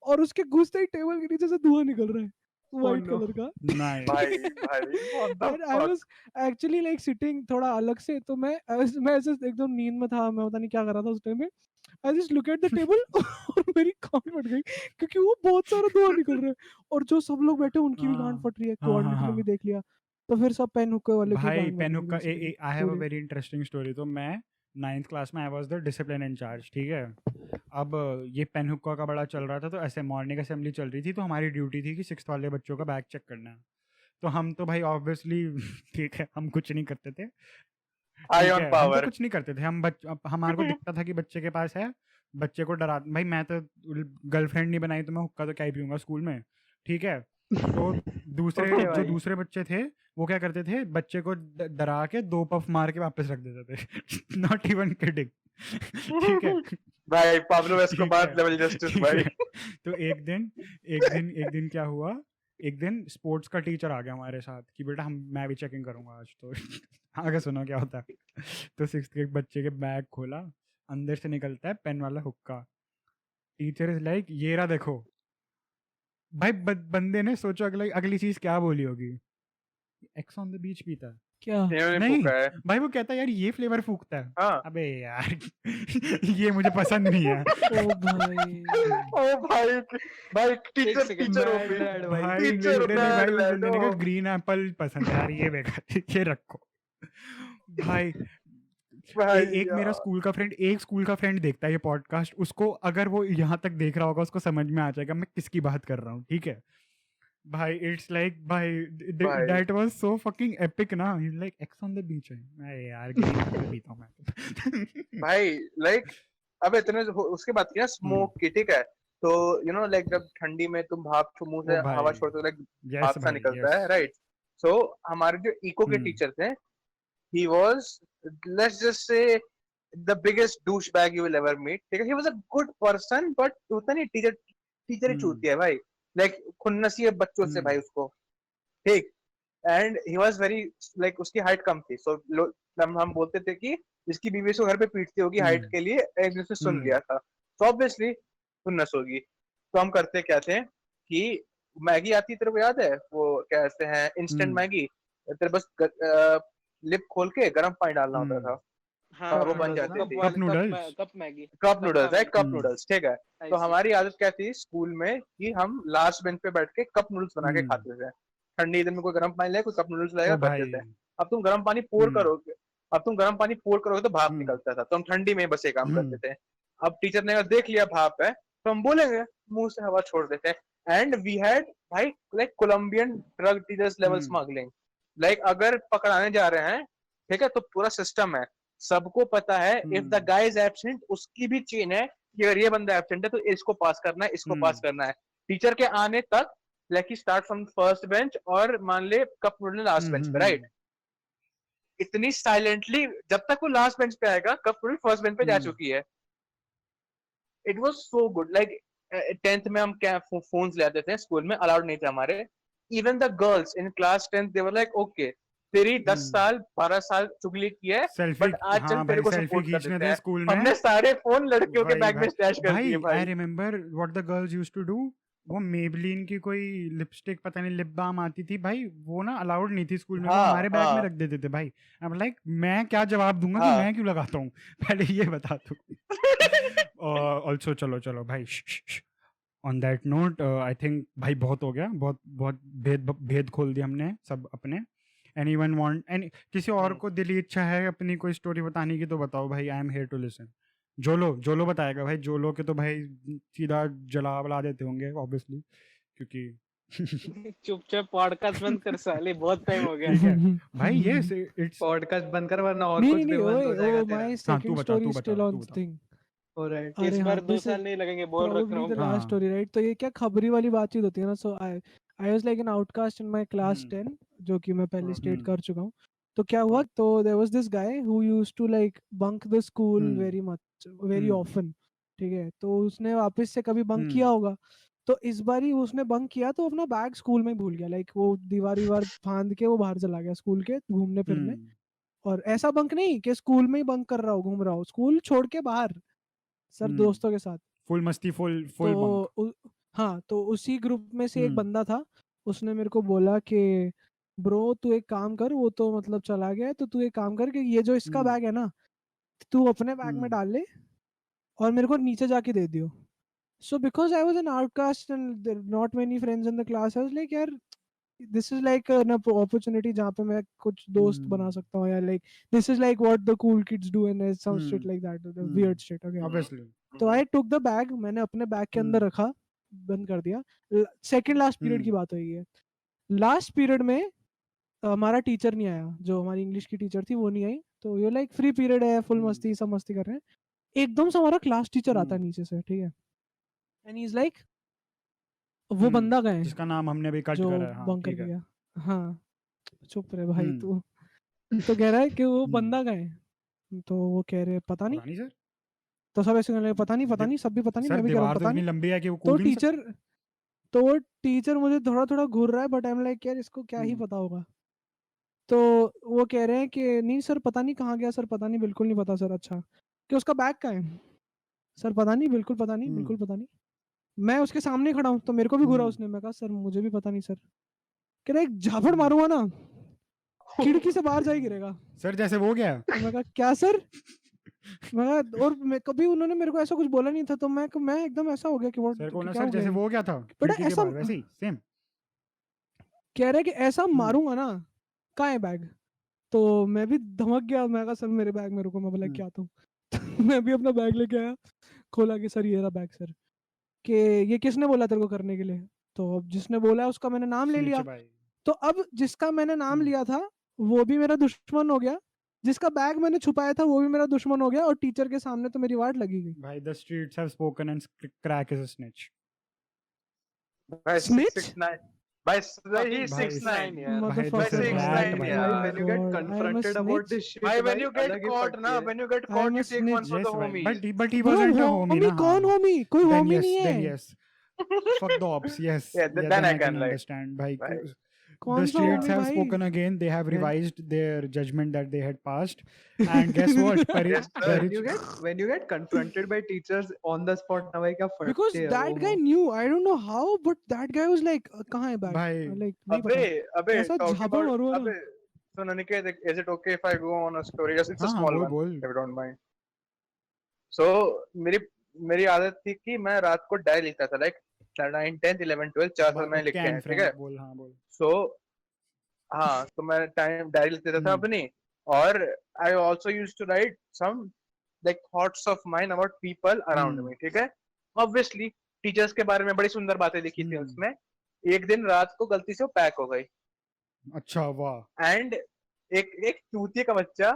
और उसके घुसते ही टेबल के नीचे से धुआं निकल रहा है व्हाइट no. कलर का। नाइस। भाई what the And I fuck? was actually like sitting थोड़ा अलग से, तो मैं ऐसे एकदम नींद में था, मैं पता नहीं क्या कर रहा था उस टाइम में। I just look at the table और मेरी कान फट गई क्योंकि वो बहुत सारा धुआं निकल रहा है और जो सब लोग बैठे उनकी भी कान हाँ, फट रही है। हाँ, कोऑर्डिनेटर ने हाँ। भी देख लिया, तो फिर सब पेन हुक्के वाले की भाई गांड बन पेन गई हुक्का, basically आई हैव अ पूरी। Very interesting story. तो मैं 9th क्लास में I was the discipline incharge, ठीक है। अब ये पेन हुक्का का बड़ा चल रहा था, तो ऐसे मॉर्निंग असेंबली चल रही थी, तो हमारी ड्यूटी थी कि 6th वाले बच्चों का बैग चेक करना है। तो हम तो भाई ऑब्वियसली ठीक है, हम कुछ नहीं करते थे, आई ठीक ऑन है, हम तो पावर। कुछ नहीं करते थे, हमारे को दिखता था कि बच्चे के पास है, बच्चे को डरा, भाई मैं तो गर्लफ्रेंड नहीं बनाई तो मैं हुक्का तो क्या ही पीऊंगा स्कूल में, ठीक है। तो दूसरे ओके जो भाई। दूसरे बच्चे थे वो क्या करते थे, बच्चे को डरा के 2 पफ मार के वापस रख देते थे नॉट इवन किडिंग ठीक है, भाई पाब्लो ठीक एस्कोबार है, लेवल जस्टिस ठीक भाई। है। तो एक दिन क्या हुआ, एक दिन स्पोर्ट्स का टीचर आ गया हमारे साथ कि बेटा मैं भी चेकिंग करूंगा आज तो आगे सुनो क्या होता है। तो 6th के बच्चे के बैग खोला, अंदर से निकलता है पेन वाला हुक्का, टीचर इज लाइक ये रहा देखो। भाई बंदे ने सोचो अगली चीज क्या बोली होगी, एक्स ऑन द बीच पीता है, क्या? इन्होंने नहीं फूका है। भाई वो कहता है यार ये फ्लेवर फूकता है, हाँ। अबे यार ये मुझे पसंद नहीं है। ओ भाई ओ भाई भाई teacher second, teacher mad OP lad भाई। भाई टीचर लिटरली भाई उस mad बंदे ने कहा lad, ग्रीन एप्पल पसंद है यार, ये बेकार ये रखो। भाई भाई एक मेरा स्कूल का फ्रेंड देखता है ये पॉडकास्ट, उसको अगर वो यहाँ तक देख रहा होगा उसको समझ में आ जाएगा मैं किसकी बात कर रहा हूँ, ठीक है। भाई इट्स लाइक भाई भाई। That was so fucking epic ना, he like ex on the beach है, मैं यार ग्रीन एप्पल पीता हूँ मैं। भाई लाइक अब इतने उसके बाद किया स्मोक की, ठीक है। तो यू नो लाइक जब ठंडी में तुम भाप मुंह से ओ भाई, हवा छोड़ते हो, लाइक यस भाप सा भाई, निकलता है, यस। राइट। सो हमारे जो इको के टीचर थे, he was, let's just say, the biggest douchebag you will ever meet, ठीक है। he was a good person but होता नहीं टीचर ही चूती है भाई, लाइक खुन्नसी है बच्चों से भाई उसको, ठीक। And he was very like उसकी हाइट कम थी, सो हम बोलते थे कि इसकी बीवी से घर पे पीटती होगी हाइट के लिए, एक दूसरे से सुन लिया था, तो ऑब्वियसली खुन्नस होगी। तो हम करते क्या थे कि मैगी आती है, तेरे को याद है वो क्या कहते हैं, इंस्टेंट मैगी, तेरे बस लिप खोल के गर्म पानी डालना होता था, हाँ, वो बन noodles जाती ना? थी। Cup noodles, cup Maggi, cup noodles है, कप हम्म। नूडल्स, ठीक है। तो हमारी आदत क्या थी स्कूल में कि हम लास्ट बेंच पे बैठ के कप नूडल्स बना के खाते थे। ठंडी दिन में कोई गर्म पानी लाए, कोई कप नूडल्स लाएगा, ओ करते भाई, थे। अब तुम गर्म पानी पोर हम्म, करोगे अब तुम गर्म पानी पोर करोगे तो भाप हम्म, निकलता था, तो हम ठंडी में बस ये काम हम्म, करते थे। अब टीचर ने अगर देख लिया भाप है तो हम बोलेंगे, मुंह से हवा छोड़ देते। एंड वी हैड भाई like Colombian drug dealers level smuggling, like अगर पकड़ाने जा रहे हैं, ठीक है, तो पूरा सिस्टम है, सबको पता है if the guy is absent उसकी भी चेन है कि अगर ये बंदा एब्सेंट है तो इसको पास करना है, इसको पास करना है। टीचर के आने तक like he start from first bench और मान ले कप नूडल लास्ट बेंच पे, राइट। इतनी साइलेंटली जब तक वो लास्ट बेंच पे आएगा कप नूडल फर्स्ट बेंच पे जा चुकी है। It was so good, like 10th में हम क्या फोन्स ले आते थे, स्कूल में अलाउड नहीं थे हमारे। Even the girls in class 10th they were like okay तेरी 10 साल 12 साल चुगली की है, सेल्फी, बट आज चल हाँ तेरे भाई को सेल्फी सपोर्ट कर खींचने देते थे हैं। स्कूल में, हमने सारे फोन लड़कियों के भाई बैग में भाई स्टैश कर दिए भाई, आई भाई। Remember what the girls used to do, वो मेबलिन की कोई लिपस्टिक पता नहीं लिप बाम आती थी भाई, वो ना अलाउड नहीं थी स्कूल में, वो हाँ, हमारे बैग में हाँ। रख देते थे भाई। अब लाइक मैं क्या जवाब दूंगा कि हाँ। मैं क्यों लगाता हूँ पहले ये बता तू। ऑल्सो चलो भाई, on that note I think भाई बहुत हो गया, बहुत बहुत भेद खोल दिया हमने सब अपने। एनीवन वांट किसी और को दिली इच्छा है अपनी कोई स्टोरी बताने की तो बताओ भाई, I am here to listen. जोलो बताएगा भाई, जोलो के तो भाई सीधा जला वला देते होंगे ऑब्वियसली, क्योंकि चुपचाप पॉडकास्ट बंद कर साले, बहुत टाइम हो गया। ठीक है भाई, यस इट्स पॉडकास्ट बंद कर वरना और नहीं कुछ नहीं भी नहीं, बंद हो ओए जाएगा ओ तेरा। माय हाँ, सेकंड स्टोरी स्टिल ऑन बता। थिंग। ऑलराइट इस अरे बार हाँ, 2 this साल is नहीं लगेंगे, बोल रख रहा probably हूँ। the last हाँ। story, right? तो ये क्या खबरी वाली बातचीत होती है ना, so I was like an outcast in my class 10, जो कि मैं पहले स्टेट कर चुका हूँ। तो क्या हुआ, तो there was this guy who used to like bunk the school very often, ठीक है। तो उसने वापस से कभी बंक किया होगा, तो इस बार ही उसने बंक किया तो अपना बैग स्कूल में ही भूल गया, लाइक वो दीवार फांद के वो बाहर चला गया स्कूल के घूमने फिरने। और ऐसा बंक नहीं कि स्कूल में ही बंक कर रहा हो, घूम रहा हो, स्कूल छोड़ के बाहर सर दोस्तों के साथ फुल मस्ती, फुल तो हाँ, तो उसी ग्रुप में से एक बंदा था, उसने मेरे को बोला कि ब्रो तू एक काम कर, वो तो मतलब चला गया है, तो तू एक काम कर कि ये जो इसका बैग है ना, तू अपने बैग में डाल ले और मेरे को नीचे जाके दे दियो। So because I was an outcast and not many friends in the class, I was like यार this is like an opportunity जहाँ पे मैं कुछ दोस्त बना सकता हूँ, या like this is like what the cool kids do and some shit like that, weird shit, okay. Obviously. तो आई टुक द बैग, मैंने अपने बैग के अंदर रखा, बंद कर दिया। सेकंड लास्ट पीरियड की बात हुई है। लास्ट पीरियड में हमारा टीचर नहीं आया, जो हमारी इंग्लिश की टीचर थी वो नहीं आई, तो ये लाइक फ्री पीरियड है, फुल मस्ती, सब मस्ती कर रहे हैं, एकदम से हमारा क्लास टीचर आता है नीचे से, ठीक है, एंड ही इज लाइक, वो बंदा गए जिसका नाम हमने भी कट जो करा है, हाँ बंक ठीक कर है। गया, हाँ चुप रहे भाई तू। तो कह रहा है कि वो बंदा गए, तो वो कह रहे पता नहीं, पता नहीं सर, तो सब ऐसे कहने लगे पता नहीं, पता नहीं, सब भी पता नहीं, सर मैं भी कह रहा हूँ दीवार तो पता इतनी नहीं। लंबी है कि वो तो कूद भी नहीं सकता। टीचर, तो वो टीचर मुझे थोड़ा थोड़ा घूर रहा है, बट आई एम लाइक यार इसको क्या ही पता होगा। तो वो कह रहे हैं कि नहीं सर पता नहीं कहाँ गया, सर पता नहीं, बिल्कुल नहीं पता सर। अच्छा, कि उसका बैग कहाँ है? सर पता नहीं, बिल्कुल पता नहीं, बिल्कुल पता नहीं। मैं उसके सामने खड़ा हूँ, तो मेरे को भी घूरा उसने। मैं कहा सर मुझे भी पता नहीं सर। कह रहा एक झापड़ मारूंगा ना, खिड़की से बाहर जाए गिरेगा। सर जैसे वो गया। तो मैं कहा क्या सर? मैं कहा, और कभी उन्होंने मेरे को ऐसा कुछ बोला नहीं था, तो मैं एकदम ऐसा हो गया कि वो सर को ना क्या सर हो गया जैसे ये? वो क्या था बेटा खिड़की के ऐसा बाहर वैसे ही सेम कह रहा है कि ऐसा मारूंगा ना, कहाँ है बैग? तो मैं भी धमक गया, मैं कहा सर मेरे बैग में रुको, मैं बोला क्या तुम? मैं भी अपना बैग लेके आया, खोला कि सर ये रहा बैग सर। कि ये किसने बोला तेरे को करने के लिए? तो अब जिसने बोला है उसका मैंने नाम ले लिया। तो अब जिसका मैंने नाम लिया था वो भी मेरा दुश्मन हो गया, जिसका बैग मैंने छुपाया था वो भी मेरा दुश्मन हो गया, और टीचर के सामने तो मेरी वाट लगी गई। भाई the streets have spoken and crack is a snitch. भाई Snitch? 6'9", भाई he's भाई 6'9", यार। Motherfucker, भाई rat, 6'9", भाई। यार। when you get God, I am a confronted about snitch. this shit, भाई when you get अलग ही caught ना, फटती है। when you get I am caught, a you take one snitch. for Yes the भाई, homies. but he Bro, wasn't a homie ना। कौन होमी? कोई Then Homi yes, नहीं then है। yes. Fuck the ops, yes. Yeah, Yeah, then I I can can, like, understand. भाई, भाई। the कौन सा streets होमी have भाई? spoken again. They have When- revised their judgment that they had passed. And guess what? Yes, sir. there when you get confronted by teachers on the spot ना भाई क्या फटती Because है that वो guy knew, I don't know how, but that guy was like, कहाँ है bag? भाई Like नहीं अबे पता। अबे ऐसा talking झापड़ about मारूंगा ना। अबे so Aniket, is it okay if I go on a story? Just it's a हाँ हाँ small बोल one, बोल। if you don't mind. So मेरी मेरी आदत थी कि मैं रात को डायरी लिखता था, like 9, 10, 11, 12 4 साल मैंने लिखे हैं, ठीक है। बोल हाँ बोल। So हाँ, तो मैं टाइम डायरी लिख देता था अपनी, और I also used to write some like thoughts of mine about people around me, ठीक है। Obviously टीचर्स के बारे में बड़ी सुंदर बातें लिखी थी उसमें। एक दिन रात को गलती से वो पैक हो गई। अच्छा वाह। एंड एक चूतिए का बच्चा,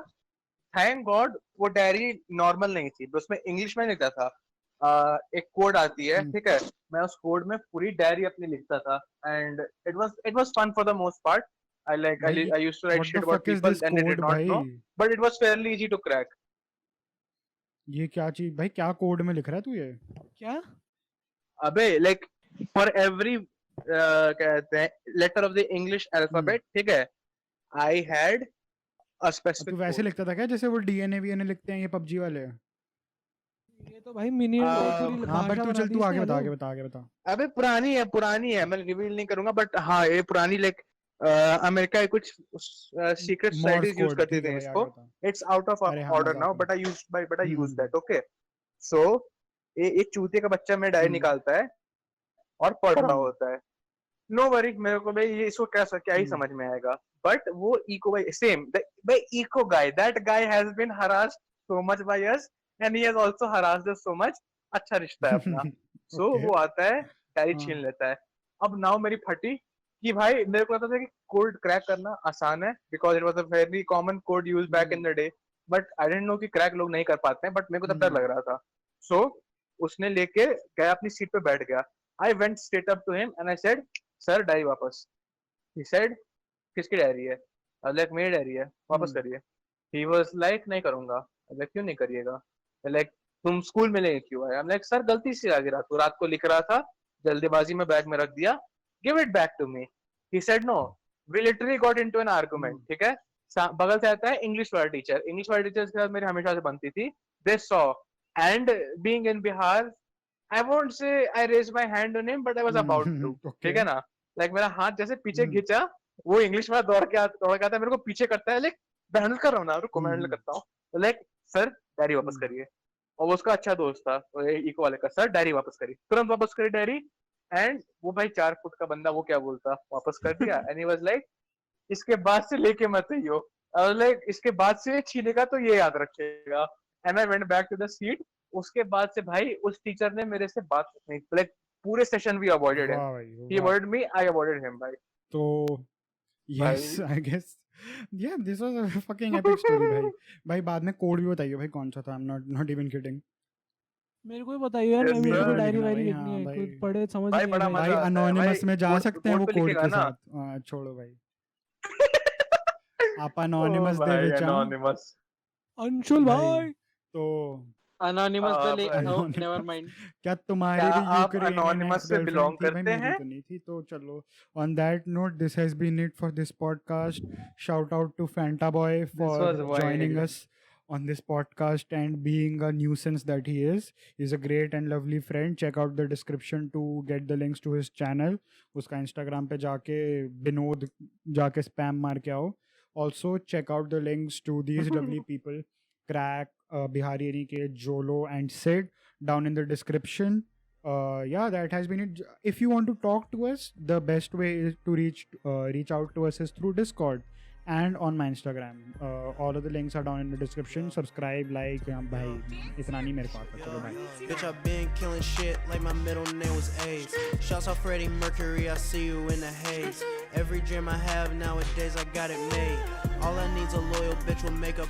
थैंक गॉड वो डायरी नॉर्मल नहीं थी, उसमें इंग्लिश में लिखता था। एक कोड आती है, ठीक है, मैं उस कोड में पूरी डायरी अपनी लिखता था, and it was fun for the most part. I used to write shit about people and they did not know, but it was fairly easy to crack. ये क्या चीज भाई, क्या कोड में लिख रहा है तू ये? क्या? अबे like for every कहते हैं letter of the English alphabet, ठीक है, I had a specific तू वैसे code. लिखता था क्या जैसे वो डीएनए वीएनए लिखते हैं ये पबजी वाले? ये तो भाई मिनी पूरी हाँ बट भाषा तू बना चल दी तू आगे इसने, बता हेलो। आगे बता। अबे पुरानी है, मैं रिवील नहीं करूंगा, बट हाँ ये पुरानी लाइक अमेरिका की कुछ सीक्रेट सोसाइटीज यूज करती थी इसको। It's out of order now, but I use that, okay. So एक चूतिए का बच्चा में डायरी निकालता है और पढ़ रहा होता है। नो वरी, मेरे को भाई ये इसको क्या ही समझ में आएगा, बट वो इको भाई सेम भाई echo guy, that guy has been harassed so much by us and he has also harassed us so much. अच्छा रिश्ता है अपना। सो वो आता है, डायरी छीन लेता है। अब नाउ मेरी फटी कि भाई मेरे को लगता था कि कोड क्रैक करना आसान है, because it was a very common code use back in the day, but I didn't know कि क्रैक लोग नहीं कर पाते हैं, बट मेरे को तब डर लग रहा था। सो उसने लेके गया, अपनी सीट पे बैठ गया। I went straight up to him and I said, sir diary वापस। ही सेड, किसकी डायरी है? लाइक मेरी डायरी है, वापस करिए। ही वाज लाइक, नहीं करूंगा। लाइक क्यों नहीं करिएगा? लाइक तुम स्कूल में लेके क्यों आए? आई एम लाइक सर गलती से आ गया, रात को लिख रहा था, जल्दीबाजी में बैग में रख दिया, give it back to me. He said no, we literally got into an argument, ठीक है। बगल से आता है इंग्लिश वाला टीचर, इंग्लिश वाले टीचर के साथ मेरी हमेशा से बनती थी। They saw, and being in Bihar, I won't say I raised my hand on him, but I was about to. ठीक है ना? Like मेरा हाथ जैसे पीछे खींचा, वो इंग्लिश वाला दौड़ के आता है, मेरे को पीछे करता है, लाइक मैं हैंडल कर रहा हूँ ना, रुको मैं हैंडल करता हूँ। लाइक सर डायरी वापस करिए। और वो उसका अच्छा दोस्त था इको वाले का, सर डायरी वापस करिए, तुरंत वापस करी डायरी। एंड वो भाई 4 फुट का बंदा, वो क्या बोलता, वापस कर दिया। एंड ही वाज लाइक, इसके बाद से लेके मत आइयो। लाइक इसके बाद से छीनेगा तो ये याद रखेगा। And I went back to the seat. उसके बाद से भाई उस टीचर ने मेरे से बात नहीं, लाइक पूरे सेशन भी अवॉइडेड हिम। ही अवॉइडेड मी, आई अवॉइडेड हिम भाई। तो yes, I guess yeah, this was a fucking epic story भाई. भाई बाद में कोड भी बताइए भाई कौन सा था. I'm not even kidding. मेरे को ही बताइए यार, Yes, मैं भी sir. कोई डायरी लिखना वायरी भाई, लिखनी हाँ है, भाई. कुछ पढ़े समझ भाई नहीं बड़ा आ रहा मजा भाई आता है anonymous भाई. में जा बोर्ड- सकते हैं वो बोर्ड पे कोड लिखेगा के ना. साथ. छोड़ो भाई. आप anonymous ओ दे भाई, विच anonymous. अंशुल भाई. भाई तो Anonymous हाँ, the भाई. oh, never mind. क्या तुम्हारी क्या भी आप यूक्रेनियन anonymous एक्स से गर्लफ्रेंड belong थी? भाई करते मेरी हैं? तो नहीं थी. तो चलो, on that note, this has been it for this podcast. Shout out to Fanta Boy for was joining wild. us on this podcast and being a nuisance that he is. He's a great and lovely friend. Check out the description to get the links to his channel. उसका Instagram पे जाके विनोद जाके spam मार के आओ. Also check out the links to these lovely people, Crack, Bihari Aniket, Jolo and Sid, down in the description. Yeah, that has been it. If you want to talk to us, the best way is to reach out to us is through Discord and on my Instagram. All of the links are down in the description. Subscribe, like, bhai, itna nahi mere ko aata. Chalo, bye. Bitch, I've been killing shit like my middle name was AIDS. Shouts out Freddie Mercury, I see you in the haze. Every dream I have nowadays, I got it made. All I need's a loyal bitch will make up